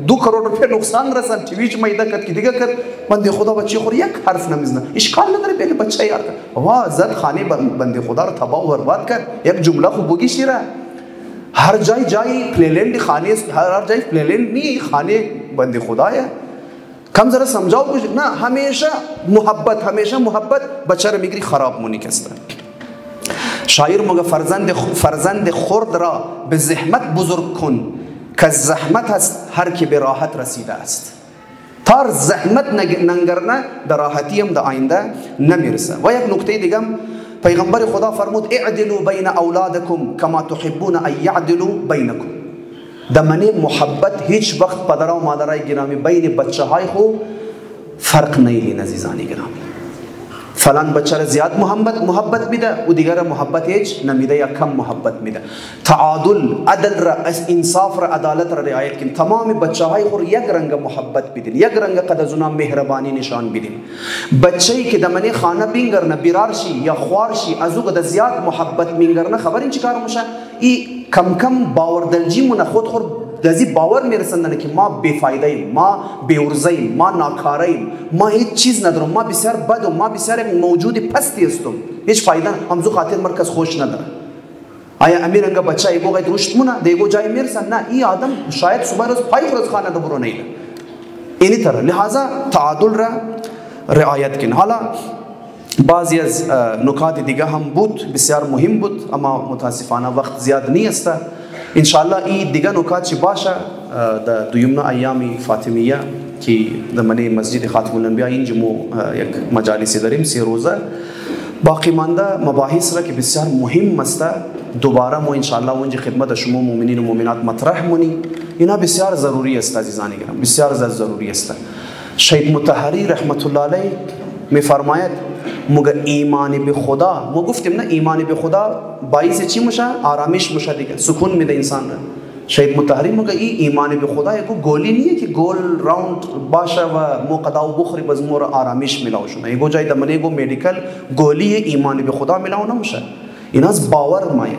2 کروڑ روپیه نقصان رسان ٹیویچ میده کرد که دیگه کرد بنده خدا بچه خور یک حرف نمیزنه اشکال نداره بین بچه یار وا زد خانه بنده خدا را تباہ و برباد کرد یک جمله خو بگی شیره هر جای پلیلند خانه هر جای پلیلند نی خانه بنده خدایه کم ذرا سمجھاؤ کچھ نہ ہمیشہ محبت بچہ میگری خراب مونی کستا شاعر مگه فرزند خرد را به زحمت بزرگ کن که زحمت است هر که به راحت رسیده است تار زحمت ننگرنه در راحتی هم در آینده نمیرسه و یک نکته دیگه پیغمبر خدا فرمود اعدلوا بین اولادکم کما تحبون ان یعدلوا بینکم دمنی محبت هیچ وقت پدر و مادرای گرامی بین بچه های خو فرق نہیں عزیزانی گرامی فلان بچه را زیاد محبت میده و دیگر محبت هیچ نمیده یا کم محبت میده تعادل عدل را انصاف را عدالت را رعایت کن تمام بچه های خور یک رنگ محبت بدین یک رنگ قد از اونا مهربانی نشان بدین بچه‌ای که دمنی خانه بینگرنه بیرارشی یا خوارشی از او قد زیاد محبت مینگرنه خبر این چیکار میشه ای کم باوردلجی من خود خور دزی باور میرسندن که ما بیفایده ایم ما بیورزه ایم ما ناکاره ایم ما هیچ چیز ندارم ما بسیار بدم ما بسیار موجود پستی هستم هیچ فایده همزو خاطر مرکز خوش نداره آیا امیر انگا بچه ایگو غید رشد مونه دیگو جای میرسن نه این آدم شاید صبح روز پای روز خانه دبرو نیده اینی طرح لحاظا تعادل را رعایت کن حالا بعضی از نکات دیگه هم بود بسیار مهم بود اما متاسفانه وقت زیاد نیست انشاءالله این دیگه نکات چی باشه در دویمنا ایامی فاطمیه که در منی مسجد خاتم الانبیا اینجا مو یک مجالسی داریم 3 روزه باقی مانده مباحث را که بسیار مهم است دوباره ما انشاءالله اونجا خدمت شما مؤمنین و مؤمنات مطرح مونی اینا بسیار ضروری است عزیزانی گرامی بسیار ضروری است شهید مطهری رحمت الله علیه میفرماید مگه ایمان به خدا ما گفتیم نه ایمان به خدا باعث چی میشه آرامش میشه دیگه سکون میده انسان را شهید مطهری مگه این ایمان به خدا یک گولی نیه که گول راوند باشه و مو قداو بخوری باز مور آرامش میلاو شونه یگو جای دمنه گو مدیکل گولی ایمان به خدا میلاو نمیشه این از باور مایه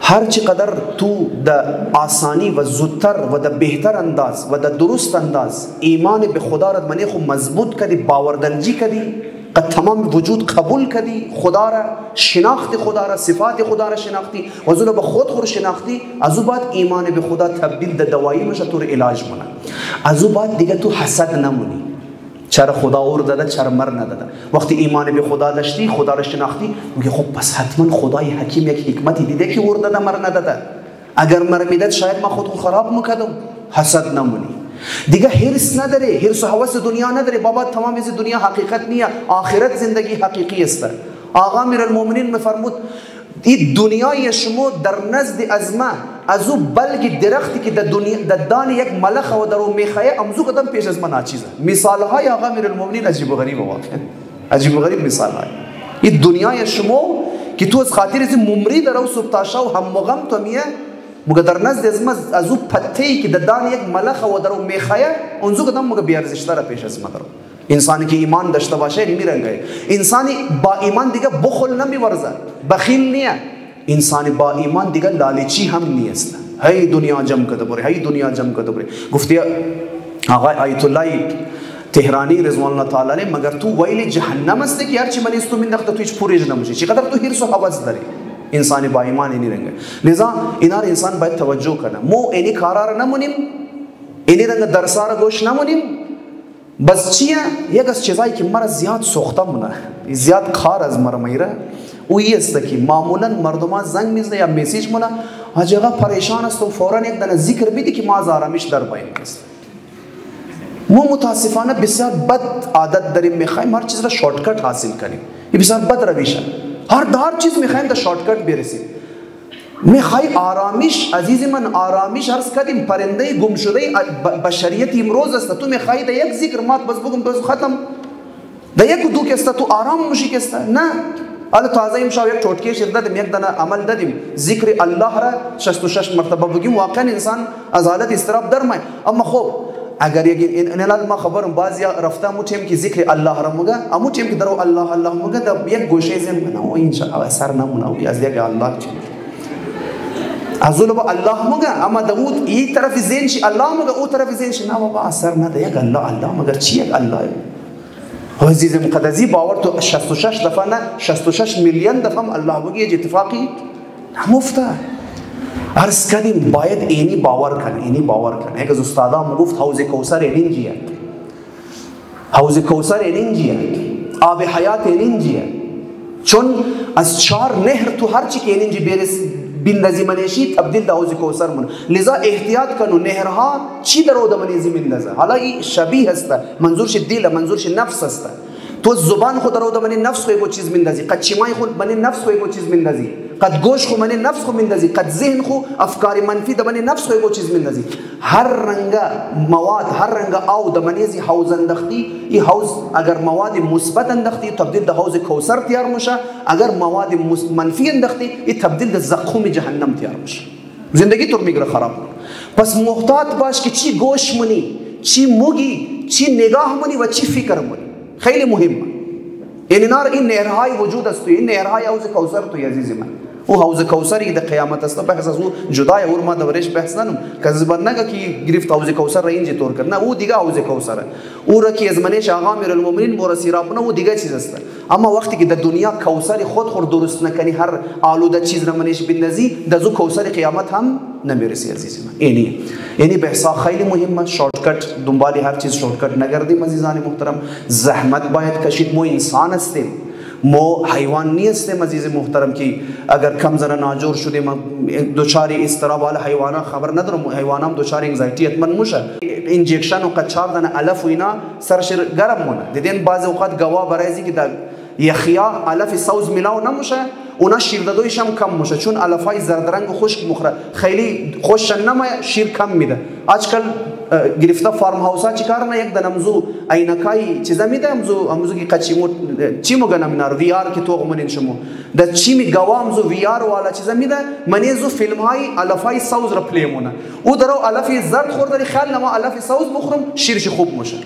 هر چقدر تو د آسانی و زودتر و د بهتر انداز و د درست انداز ایمان به خدا را منی خو مضبوط کردی باوردلجی کردی قد تمام وجود قبول کردی خدا را شناخت خدا را صفات خدا را شناختی و زول به خود خور شناختی از او بعد ایمان به خدا تبدیل د دوایی میشه تو علاج مونه از او بعد دیگه تو حسد نمونی چرا خدا اور داده چرا مر نداده وقتی ایمان به خدا داشتی خدا را شناختی میگه خب پس حتما خدای حکیم یک حکمتی دیده که اور داده مر نداده اگر مر میداد شاید ما خود خراب میکردم حسد نمونی دیگه حرص نداره حرص و هوس دنیا نداره بابا تمام از دنیا حقیقت نیه آخرت زندگی حقیقی است آقا امیرالمومنین میفرمود این دنیای شما در نزد از ما از او بلگ درختی که در دان یک ملخ و در او میخایه امزو قدم پیش از من ناچیزه مثال های آقا امیرالمومنین عجیب و غریب واقعا عجیب و غریب مثال های این دنیای شما که تو از خاطر از ممری در او سبتاشا و هم مغم تو میه مگه در نزد از ما از او پتهی که در دان یک ملخ و در او میخایه اونزو قدم مگه بیارزشتر پیش از ما درو انسانی که ایمان داشته باشه نمیرنگه انسانی با ایمان دیگه بخل نمیورزه بخیل نیه انسانی با ایمان دیگه لالچی هم نیست هی دنیا جمع کرده بره هی دنیا جمع کرده بره گفتی آقا آیت الله تهرانی رضوان الله تعالی علیه مگر تو ویل جهنم است که هرچی من استو مینداخته تو هیچ پوریج نمیشه چقدر تو هرس و هوس داری انسانی با ایمان نمیرنگه لذا اینا انسان باید توجه کنه مو اینی کارا را نمونیم اینی رنگ درسا را گوش نمونیم بس چیه یک از چیزایی که مرا زیاد سوخته مونه زیاد کار از مرا میره او این است که معمولا مردمان زنگ میزنه یا میسیج مونه حاجی آقا پریشان است و فورا یک دانه ذکر بیدی که ما از آرامش در باید است ما متاسفانه بسیار بد عادت داریم میخوایم هر چیز را شورتکت حاصل کنیم این بسیار بد رویشه هر چیز میخوایم در شورتکت برسیم میخوای آرامش عزیز من آرامش عرض کردیم پرنده گم شده بشریت امروز است تو میخوای در یک ذکر مات بس بگم بس ختم در یک دو کسته تو آرام میشی کسته نه حالا تازه امشب یک ټوټکې شیر دادیم یک دانه عمل دادیم ذکر الله را 66 مرتبه بگیم واقعا انسان از حالت استراب درمای اما خب اگر یک ان ما خبرم بعضیا رفته مو تیم که ذکر الله را مگه امو تیم که درو الله الله مگه در یک گوشه ذهن بنو ان شاء الله اثر نمونه از دیگه الله چی ازول با الله مگه اما داوود این طرف ذهن شي الله مگه او طرف ذهن شي نه بابا اثر نده یک الله الله مگر چی یک الله عزیز مقدسی باور تو 66 دفعه نه 66 میلیون دفعه الله بگی اتفاقی مفته عرض کردیم باید اینی باور کن اینی باور کن. یک از استادام گفت حوض کوثر اینجیه، حوض کوثر اینجیه، آب حیات اینجیه، چون از 4 نهر تو هر چی که اینجی برس بندازی منشی تبدیل به حوض کوثر من. لذا احتیاط کنو نهرها چی در اود منیزی مندازه. حالا این شبیه است، منظورش دل، منظورش نفس است. تو زبان خود در اود منی نفس خو یک چیز مندازی، قد چیمای خود منی نفس خو یک چیز مندازی، قد گوش خو منی نفس خو مندازی، قد ذهن خو افکار منفی در منی نفس خو یک چیز مندازی. هر رنگ مواد، هر رنگ آو در منیزی حوض انداختی، این حوض اگر مواد مثبت انداختی تبدیل به حوض کوثر تیار میشه، اگر مواد منفی انداختی این تبدیل به زقوم جهنم تیار میشه. زندگی تو میگره خراب. پس محتاط باش که چی گوش منی، چی موگی، چی نگاه منی و چی فکر منی. خیلی مهمه. این نهرهای وجود است، این نهرهای حوض کوثر تو عزیز من. او حوض کوثری در قیامت است، بحث از او جدای اور ما دورش بحث نکنم. کذبان نگه کی گرفت حوض کوثر را اینجا طور کرد. نه او دیگه حوض کوثره. او را کی از منش آقا امیرالمومنین مرسی را او دیگه چیز است. اما وقتی که در دنیا کوثر خود درست نکنی، هر آلوده چیز را منش بندازی، دزو کوثر قیامت هم نمیرسی عزیز من. اینی بحث خیلی مهمه. شورتکت دنبالی هر چیز شورتکت نگردیم عزیزان محترم. زحمت باید کشید. ما انسان هستیم، ما حیوان نیستیم عزیز محترم که اگر کم زره ناجور شدیم دوچاری استراب والا حیوانات خبر ندارم. حیوانام دوچاری انگزایتی حتما میشه. انجکشن و قچار دانه علف و اینا سرش گرم مونه. دیدین بعضی اوقات گواه برایزی که در یخیا علف سوز میلاو نمیشه، اونا شیردادویش هم کم میشه چون علفای زرد رنگ و خشک مخره خیلی خوش نمیه، شیر کم میده. آجکل گرفته فارم هاوسا چیکار نه یک دنمزو عینکای چیزا میده، امزو کی قچیمو چی مگن منار وی آر کی تو منین شمو د چی می گوامزو وی آر والا چیزا میده منیزو فیلم های علفای سوز را پلیمونه. او درو علفی زرد خورداری خیال نما علفی سوز بخورم شیرش خوب میشه.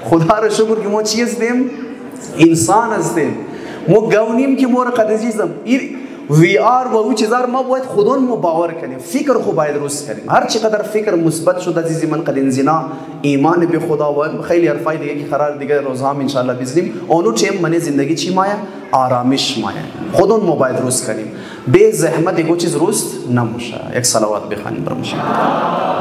خدا را شکر که ما چی هستیم؟ انسان هستیم. ما گونیم که ما را قدزیزم وی آر و او چیزار ما باید خودون ما باور کنیم، فکر خوب باید درست کنیم. هر چقدر فکر مثبت شد عزیزی من قد انزنا ایمان به خدا و خیلی حرفای دیگه که قرار دیگه روزها ان شاء الله بزنیم اونو چیم من زندگی چی مایا آرامش مایا خودون ما باید درست کنیم. به زحمت دیگه چیز درست نمیشه. یک صلوات بخوانیم بر محمد.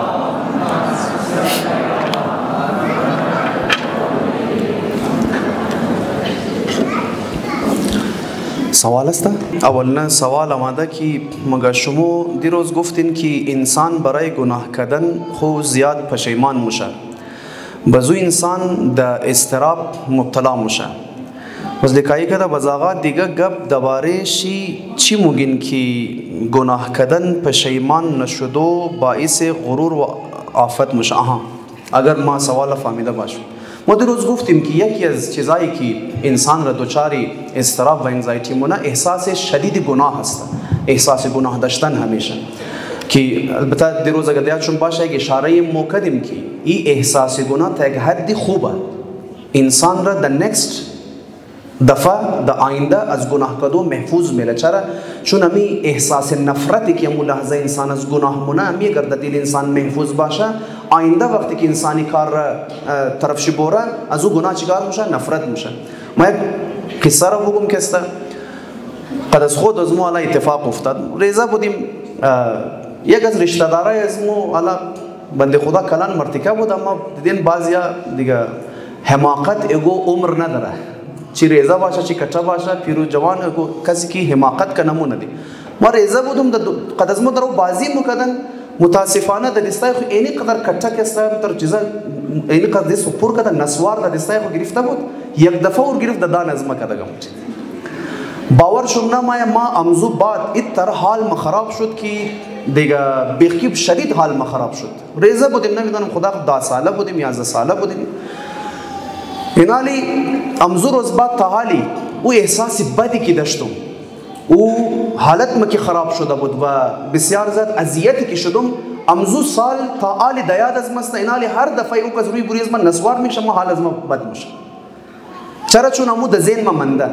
سوال است؟ اولین سوال آمده که مگه شما دیروز گفتین که انسان برای گناه کردن خو زیاد پشیمان میشه، بزو انسان در استراب مبتلا میشه. بس لکایی که بزاغات دیگه گب دوباره چی مگین که گناه کردن پشیمان نشدو باعث غرور و آفت میشه؟ اگر ما سوال فهمیده باشم، ما دیروز گفتیم که یکی از چیزایی که انسان را دوچاری اضطراب و انزایتی مونه احساس شدید گناه هست، احساس گناه داشتن همیشه. که البته دیروز اگر یادتون باشه که اشاره ما کردیم که این احساس گناه تا یک حدی خوبه انسان را در نکست دفعه در آینده از گناه کردن محفوظ میله. چرا؟ چون همی احساس نفرتی که همون لحظه انسان از گناه مونه همی اگر در دل انسان محفوظ باشه آینده وقتی که انسانی کار را طرفش بوره از او گناه چیکار میشه؟ نفرت میشه. ما یک قصه را بگم که است قد از خود از ما علی اتفاق افتاد. ریزه بودیم یک از رشته دارای از ما علی بنده خدا کلان مرتکب بود، اما دیدین بعضیا دیگه حماقت ایگو عمر نداره، چی ریزه باشه چی کچه باشه پیرو جوان کسی که حماقت که نمونه دی. ما ریزه بودم قد از ما درو بازی مکدن متاسفانه در دستای خو اینی قدر کچه کسته تر چیزا اینی قدر دست پر کدن نسوار در دستای خو گرفته بود، یک دفعه اور گرفت دان از ما کده گمت باور شم نه ما امزو بعد اتر حال ما خراب شد که دیگه بخیب شدید حال ما خراب شد. ریزه بودیم نمیدونم خدا 10 ساله بودیم 11 ساله بودیم اینالی امزو روز بعد تا حالی او احساس بدی که داشتم او حالت ما که خراب شده بود و بسیار زیاد اذیتی که شدم امزو سال تا آل دیاد از مست اینالی هر دفعه او که روی بوری از من نسوار میشم حال از من بد میشه. چرا؟ چون امو د ذهن ما منده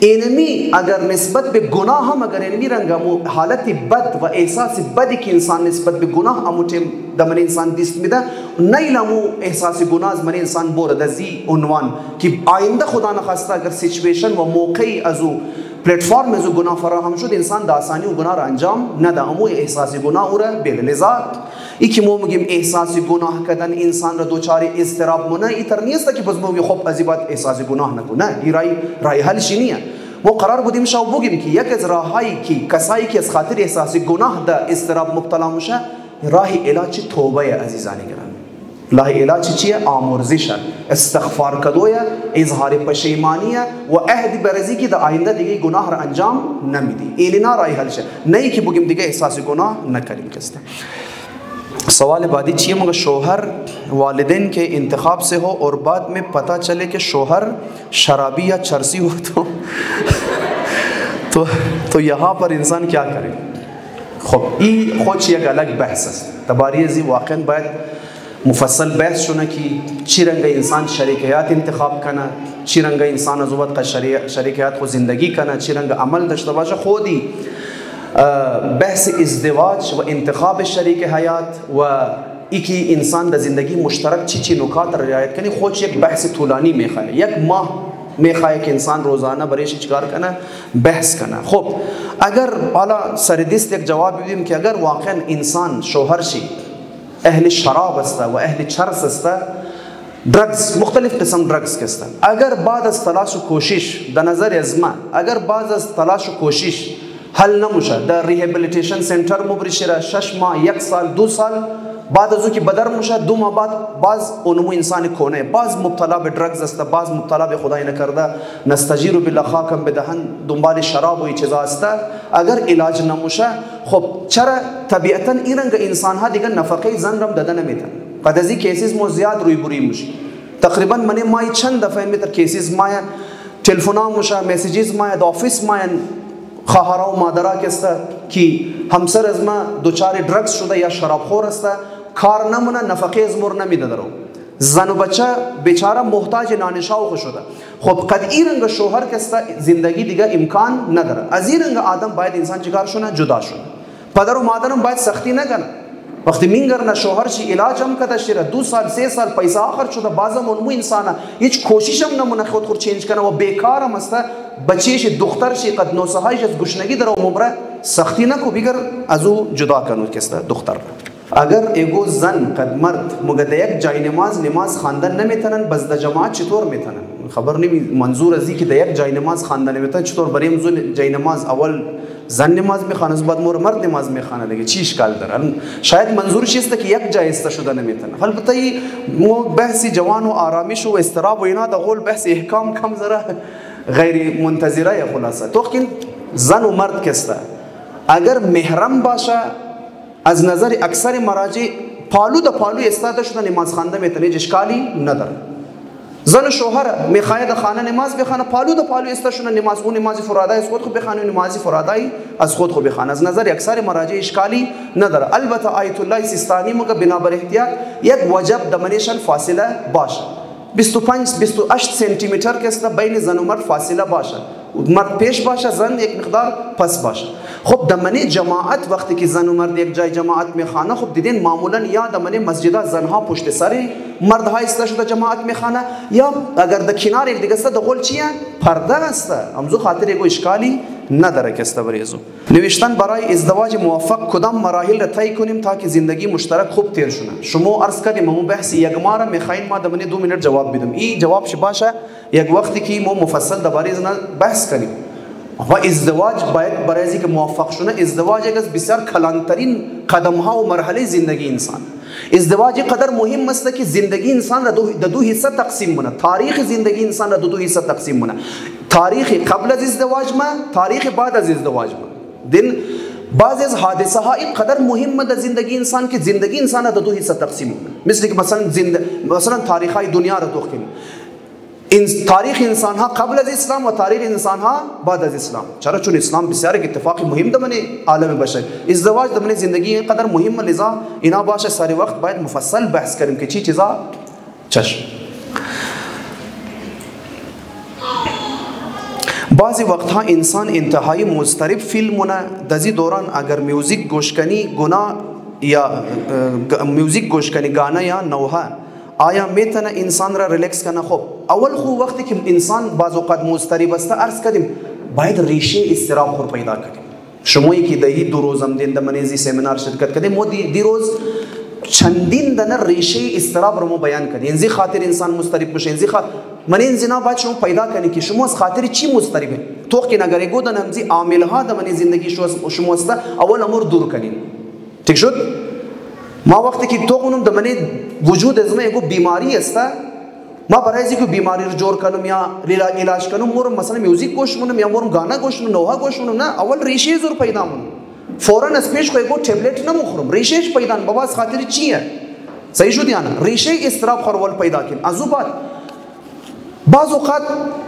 اینمی اگر نسبت به گناه هم اگر اینمی رنگ امو حالت بد و احساس بدی که انسان نسبت به گناه امو تیم دمن انسان دیست میده نیل امو احساس گناه از من انسان بورد ازی عنوان که آینده خدا نخواسته اگر سیچویشن و موقعی از او پلتفرم از او گناه فراهم شد انسان داسانی و گناه را انجام نده. امو احساس گناه او را بگه. لذا ای که ما میگیم احساس گناه کردن انسان را دوچار اضطراب مونه ایتر نیست که بس ما میگیم خب از این بعد احساس گناه نکنه. این رای حلش نیه. ما قرار بودیم شاو بگیم که یک از راهایی که کسایی که از خاطر احساس گناه ده اضطراب مبتلا میشه راه علاج توبه عزیزان گرامی. راه علاج چیه؟ آمرزش، استغفار کدویه، اظهار پشیمانیه و عهد برزی که در آینده دیگه گناه را انجام نمیدی. ایلینا راه حلشه. نه که بگیم دیگه احساس گناه نکنیم. کسته सवाल بعدی چیه؟ مگر شوہر والدین کے انتخاب سے ہو اور بعد میں پتہ چلے کہ شوہر شرابی یا چرسی ہو تو یہاں پر انسان کیا کرے؟ خب این خودش یک الگ بحث است. تباری ازی واقعا باید مفصل بحث شونه که چی رنگ انسان شریک حیات انتخاب کنه، چی رنگ انسان از وقت شریک حیات خود زندگی کنه، چی رنگ عمل داشته باشه. خودی بحث ازدواج و انتخاب شریک حیات و ایکی انسان در زندگی مشترک چی نکات را رعایت کنی خودش یک بحث طولانی میخواه. یک ماه میخواه که انسان روزانه برایش چیکار کنه؟ بحث کنه. خب اگر حالا سردست یک جواب بدیم که اگر واقعا انسان شوهر شی اهل شراب است و اهل چرس است، ड्रग्स मुख्तलिफ किस्म ड्रग्स के अस्ता अगर बाद अज तलाश कोशिश द नज़र अजमा अगर बाद अज तलाश कोशिश हल न मुशा द रिहेबिलिटेशन सेंटर मुबरिशरा 6 माह 1 साल 2 साल बाद अजू की बदर मुशा 2 माह बाद बाज उनमु इंसान कोने बाज मुब्तला बे ड्रग्स अस्ता बाज मुब्तला बे खुदाई न करदा नस्तजीरु बिल्लाह कम बेदहन दुंबाल शराब हुई चीज़ अस्ता अगर इलाज न मुशा खब चरा तबीयतन इरंग इंसान हा दिगन नफक़े जन रम ददन मेता قدازی کیسز مو زیاد روی بری میشه. تقریبا من مای چند دفعه میتر کیسز مایا تلفنا مشه مسیجز مایا د آفیس مایا خواهرا و مادرها کسته که همسر از ما دوچار ड्रग्स شده یا شرابخور است کار نمونه نفقه از مر نمیده درو زن و بچه بیچاره محتاج نانشاو شده. خب قد این رنگ شوهر کسته زندگی دیگه امکان نداره. از این رنگ آدم باید انسان چیکار شونه؟ جدا شونه. پدر و مادرم باید سختی نکنه. وقتی مینگرنا شوهر چی علاج هم کده شده 2 سال 3 سال پیسه آخر شده بازم اونمو انسانه هیچ کوشش هم نمونه خود چینج کنه و بیکار هم است بچهش دخترش قد 9 سالش از گشنگی داره و مبره سختی نکو بگر از او جدا کنو کسته دختر. اگر ایگو زن قد مرد مگه یک جای نماز خواندن نمیتونن بس د جماعت چطور میتونن؟ خبر نمی منظور ازی که د یک جای نماز خواندن نمیتونن چطور بریم زن جای نماز اول زن نماز میخوانه از بعد مرد نماز میخوانه دیگه چی اشکال داره؟ شاید منظورش است که یک جای است شده نمیتونه. البته مو بحث جوان و آرامش و استراب و اینا د قول بحث احکام کم ذره غیر منتظره خلاصه. تو که زن و مرد کسته اگر محرم باشه از نظر اکثر مراجع پالو د پالو استاده شده نماز خوانده میتونه اشکالی نداره. زن شوهر میخواهد خانه نماز بخوانه پالو د پالو استاده شده نماز اون نماز فرادای از خود بخوانه نماز فرادای از خود بخوانه از نظر اکثر مراجع اشکالی نداره. البته آیت الله سیستانی مگه بنابر احتیاط یک وجب دمنشن فاصله باشه 25-28 سانتی متر که است بین زن و مرد فاصله باشه. مرد پیش باشه زن یک مقدار پس باشه. خب دمنه جماعت وقتی که زن و مرد یک جای جماعت میخوانه خب دیدین معمولا یا دمنه مسجد زنها پشت سر مردها است شده جماعت میخوانه یا اگر در کنار یک دیگه است د قول چیه پرده است امزو خاطر یک اشکالی نداره که است بریزو. نوشتن برای ازدواج موفق کدام مراحل را طی کنیم تا که زندگی مشترک خوب تیر شونه؟ شما عرض کردیم مو بحث یک ماره میخواین ما دمنه 2 منت جواب بدم. این جواب ش باشه یک وقتی که مو مفصل درباره از بحث کنیم. و ازدواج باید برای اینکه موفق شونه ازدواج یک از بسیار کلانترین قدم ها و مرحله زندگی انسان. ازدواج قدر مهم است که زندگی انسان را دو حصه تقسیم کنه. تاریخ زندگی انسان را دو حصه تقسیم کنه. تاریخ قبل از ازدواج ما، تاریخ بعد از ازدواج ما. دین بعضی از حادثه ها اینقدر مهم در زندگی انسان که زندگی انسان را دو حصه تقسیم کنه. مثل که مثلا تاریخ های دنیا را دو کنیم. تاریخ انسان ها قبل از اسلام و تاریخ انسان ها بعد از اسلام. چرا؟ چون اسلام بسیار یک اتفاق مهم دمنه عالم بشر. ازدواج دمنه زندگی قدر مهمه، لذا اینا باشه ساری وقت باید مفصل بحث کنیم که چی چیزا چشم. بعضی وقتها انسان انتهایی مضطرب فیل مونه. دزی دوران اگر میوزیک گوش کنی گناه یا میوزیک گوش کنی گانا یا نوها، آیا میتونه انسان را ریلکس کنه؟ خب اول خو وقتی که انسان بعض اوقات مضطرب است عرض کردیم باید ریشه استراب خور پیدا کنیم. شما یکی دهی 2 روزم دین دمنیزی سمینار شرکت کردیم، مو دی روز چندین دنه ریشه استراب رو مو بیان کردیم. انزی خاطر انسان مضطرب بشه، انزی خاطر من انزینا باید شما پیدا کنی که شما از خاطر چی مضطربه. تو که نگاری گودن همزی عامل ها دمنی زندگی شما است اول امور دور کنین. ٹھیک شد؟ ما وقتی که تو اونم دمنی وجود از من یکو بیماری است، ما برای اینکه بیماری رو جور کنم یا علاج کنم مورم مثلا میوزیک گوش کنم یا مورم گانا گوش کنم نوها گوش کنم، نه اول ریشه زور پیدا کنم. فوراً از پیش کوئی ټابلیت نمخورم، ریشهش پیدا کنم بابا از خاطر چیه. صحیح شد یا نه؟ ریشه استراب خورول پیدا کن. از بعد بعض اوقات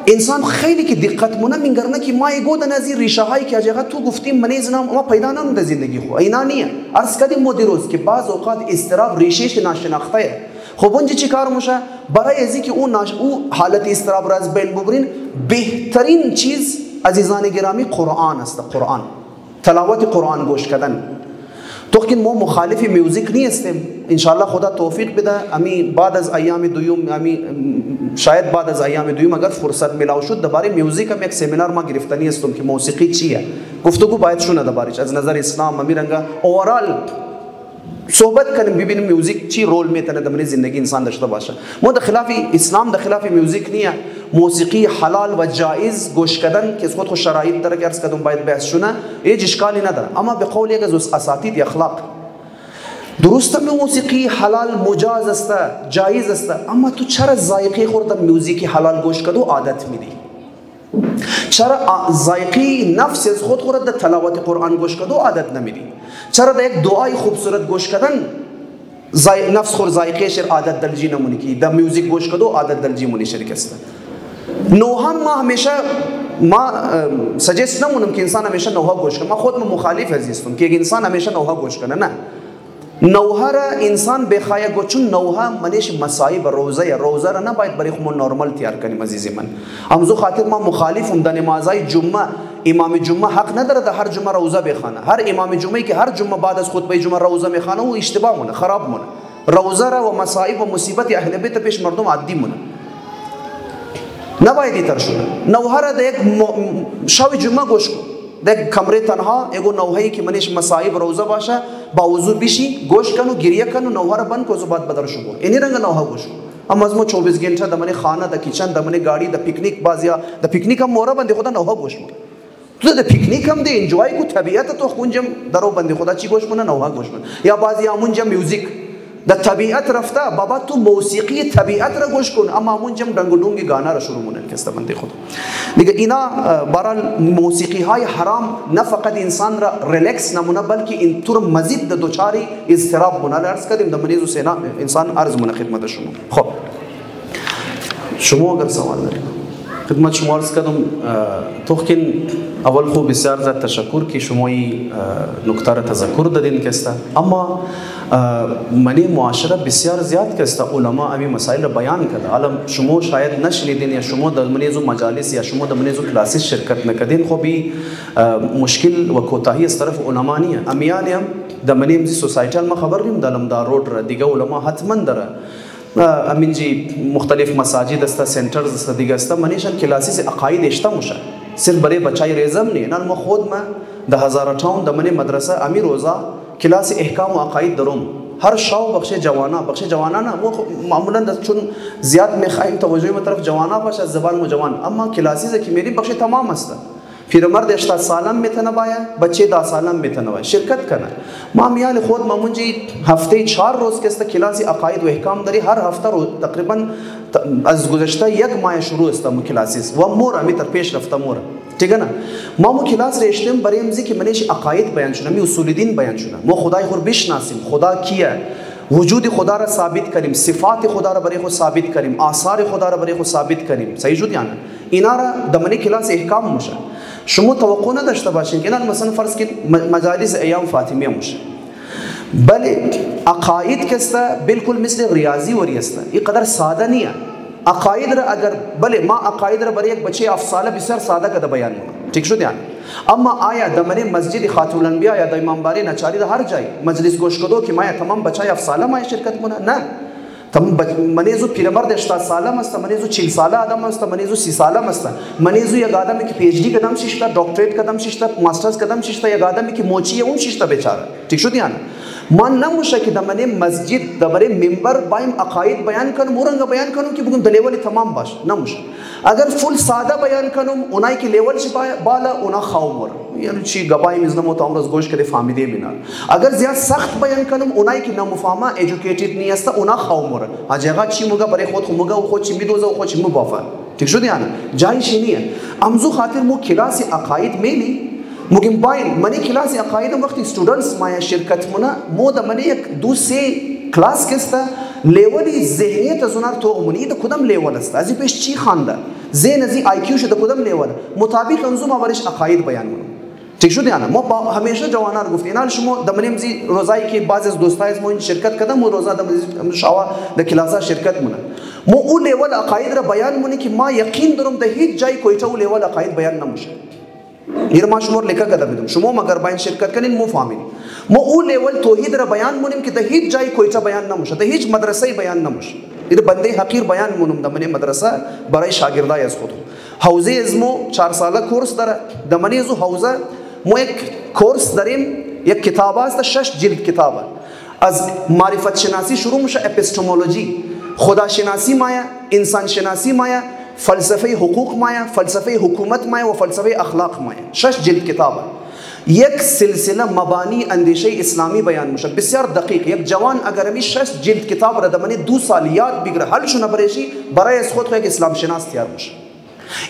انسان خیلی که دقت مونه میگرنه که ما یگودن از این ریشه هایی که اجازه تو گفتیم منیز نام ما پیدا نمونده زندگی خو اینا نیه. عرض کردیم مدیروز که بعض اوقات استراب ریشهش ناشناخته. خب اونجا چی کار میشه؟ برای از اینکه اون حالت استراب را از بین ببرین بهترین چیز عزیزان گرامی قرآن است. قرآن، تلاوت قرآن گوش کردن. تو که ما مخالف میوزیک نیستیم، انشالله خدا توفیق بده. امی بعد از ایام دوم، امی شاید بعد از ایام دوم اگر فرصت ملاو شد درباره میوزیک هم یک سمینار ما گرفتنی استم که موسیقی چیه، گفتگو باید شونه دربارش از نظر اسلام امی رنگا اورال صحبت کنیم ببینیم میوزیک چی رول میتونه در زندگی انسان داشته باشه. ما در خلاف اسلام در خلاف میوزیک نیه. موسیقی حلال و جایز گوش کردن که از خود شرایط داره که عرض کردم باید بحث شونه، هیچ اشکالی نداره. اما به قول یک از اساتید اخلاق درسته موسیقی حلال مجاز است، جایز است، اما تو چرا ذائقه خورد موسیقی حلال گوش کردو عادت میدی؟ چرا ذائقه نفس از خود خورد تلاوت قرآن گوش کردو عادت نمیدی؟ چرا در یک دعای خوبصورت گوش کردن نفس خور ذائقه شر عادت دلجی نمونی کی در میوزیک گوش کردو عادت دلجی مونی شرک است. نوها ما همیشه ما سجست نمونم که انسان همیشه نوها گوش کنه. ما خود مخالف هستم که انسان همیشه نوها گوش کنه. نه، نوها را انسان بخواه گو، چون نوها منش مصائب روزه را نباید برای خود نرمال تیار کنیم عزیزی من. همزو خاطر ما مخالفم در نمازهای جمعه امام جمعه حق نداره در هر جمعه روزه بخوانه. هر امام جمعه که هر جمعه بعد از خطبه جمعه روزه میخوانه او اشتباه مونه، خراب مونه. روزه را و مصائب و مصیبت اهل بیت پیش مردم عادی مونه، نباید ایتر شونه. نوها را در یک شب جمعه گوش کن، در کمره تنها اگه نوهایی که منش مصائب روزه باشه با وضو بشی گوش کنو، گریه کنو، نوها را بند کو، زباد بدر شو بول اینی رنگ نوها گوش کن. اما از ما 24 घंटा دمنه خانه د کچن دمنه گاڑی د پیکنیک بازیا د پیکنیک هم مورا بند خدا نوها گوش کن. تو د پیکنیک هم د انجوای کو طبیعت تو خونجم درو بند خدا چی گوش کنه؟ نوها گوش کن. یا بعضی همونجا میوزیک د طبیعت رفته بابا تو موسیقی طبیعت را گوش کن، اما همونجا دنگونگی گانا را شروع مونن که است بند خدا دیگه. اینا برای موسیقی های حرام نه فقط انسان را ریلکس نمونه بلکه این طور مزید د دوچاری اضطراب مونه. عرض کردیم د منیزو سینا انسان عرض مونه خدمت شما. خب شما اگر سوال دارید خدمت شما عرض کردم. توخکین اول خوب بسیار زیاد تشکر که شما این نکته را تذکر دادین که است. اما منی معاشره بسیار زیاد که است علما امی مسائل را بیان کرده. حالا شما شاید نشنیدین یا شما در منیزو مجالس یا شما در منیزو کلاسیس شرکت نکردین. خوبی مشکل و کوتاهی از طرف علما نیه. امیانی هم در منیزی سوسایتیال ما خبر نیم دارم در رود را دیگه علما حتما داره. امین جی مختلف مساجد است، سنترز است، دیگه است. منیشان کلاسیس عقاید اشتا موشه صرف برای بچای ریزم نه. نان ما خود ما ده هزار تاون دمنی مدرسه امی روزا کلاس احکام و عقاید دروم. هر شاو بخش جوانا نه معمولا چون زیاد میخوایم توجه ما طرف جوانا باشه از زبان مو جوان. اما کلاسیس که میری بخش تمام است. پیرمرد 80 سالم میتونه باید، بچه 10 سالم میتونه باید شرکت کنه. ما میال خود مامونجی هفته 4 روز که است کلاس عقاید و احکام داری. هر هفته رو تقریبا از گذشته 1 ماه شروع است مو کلاسیس و مور امی تر پیش رفته مور. ٹھیک ہے نا؟ ما مو کلاس رشتم برای امزی که منش عقاید بیان شونه، می اصول دین بیان شونه. ما خدای خور بشناسیم، خدا کیه، وجود خدا را ثابت کنیم، صفات خدا را برای خود ثابت کنیم، آثار خدا را برای خود ثابت کنیم. صحیح شد یعنی اینا را دمنی کلاس احکام میشه. شما توقع نداشته باشین که الان مثلا فرض کنید مجالس ایام فاطمیه میشه، بله عقاید کسته بالکل مثل ریاضی وری است، این قدر ساده نیه. عقاید را اگر بله ما عقاید را برای یک بچه 7 ساله بسیار ساده کده بیان میکنم، ٹھیک شد یعنی. اما آیا دمنی مسجد خاتون الانبیا یا د امام باری نچاری هر جای مجلس گوش کدو که ما تمام بچه 7 ساله ما شرکت مونه نه، منیزو پیرمرد 80 ساله است، منیزو 40 ساله آدم است، منیزو 30 ساله است، منیزو یک آدمی که پی اچ دی کدام شیشتا، دکتریت کدام شیشتا، ماسترز کدام شیشتا، یک آدمی که موچی اون شیشتا بیچاره، ٹھیک شد یعنی. من نموشه که دمنی مسجد دبره منبر بایم عقاید بیان کنم، اورنگا بیان کنم که بگم د لیول تمام باش، نموشه. اگر فول ساده بیان کنم اونایی که لیول چی بالا اونا خاومر یعنی چی گبای میزنم تو امروز گوش کده فهمیده بینن. اگر زیاد سخت بیان کنم اونایی که نمفهمه ایژوکیتد نیست اونا خاومر اجاگا چی موگا برای خود موگا و خود چی میدوزه و خود چی مبافه، ٹھیک شد یعنی. جایش نیه. امزو خاطر مو کلاس عقاید میلی مگیم باین منی کلاس عقاید وقتی استودنتس مایا شرکت مونه مو د منی یک دو سه کلاس کسته لیولی ذهنیت زونار تو منی د کدام لیول است ازی پیش چی خانده ذهن ازی آی کیو شده کدام لیول مطابق انزو ما برش عقاید بیان مونه، ٹھیک شد یعنی. ما همیشه جوانان گفتیم اینا شما د منیم زی روزایی که بعضی از دوستای از ما این شرکت کردم و روزا د شوا د کلاسا شرکت مونه مو او لیول عقاید را بیان مونه که ما یقین دارم د هیچ جای کویته او لیول عقاید بیان نمیشه. این ما شمار لیکا کده بدم شما مگر باین شرکت کنین مو فهمین مو او لیول توحید را بیان مونیم که د هیچ جای کویته بیان نمیشه، د هیچ مدرسه بیان نمیشه. این بنده حقیر بیان مونم د منی مدرسه برای شاگردای از خودم. حوزه ازمو 4 ساله کورس داره، د منی ازو حوزه مو یک کورس داریم، یک کتاب است 6 جلد کتابه. از معرفت شناسی شروع میشه، اپیستمولوژی خدا شناسی مایا، انسان شناسی مایا، فلسفه حقوق مایا، فلسفه حکومت مایا و فلسفه اخلاق مایا. 6 جلد کتابه. یک سلسله مبانی اندیشه اسلامی بیان میشه بسیار دقیق. یک جوان اگر می 6 جلد کتاب را دمنی 2 سال یاد بگیره حل شونه برشی برای از خود یک اسلام شناس تیار میشه.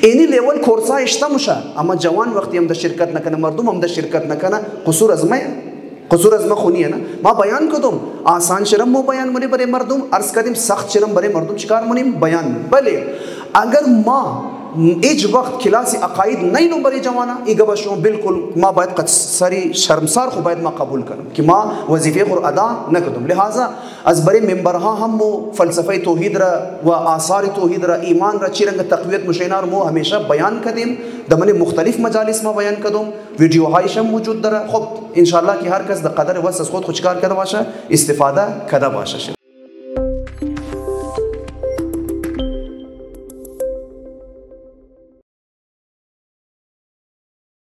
اینی لیول کورسا اشته میشه. اما جوان وقتی هم د شرکت نکنه، مردم هم د شرکت نکنه، قصور از ما قصور از ما خونیه نه. ما بیان کدوم آسان شرم مو بیان مونی برای مردم، عرض کردیم سخت شرم برای مردم چیکار مونیم بیان. بله اگر ما ایج وقت کلاس عقاید نینو برای جوانا ایگه باشون بالکل ما باید قد سری شرمسار خو باید ما قبول کنم که ما وظیفه خور ادا نکدم. لہذا از برای منبرها هم مو فلسفه توحید را و آثار توحید را ایمان را چی رنگ تقویت مشینار مو همیشه بیان کردیم. دمنی مختلف مجالس ما بیان کردم، ویدیو هایش هم موجود داره. خب ان شاء الله که هر کس د قدر وس از خود چیکار کرده باشه استفاده کرده باشه.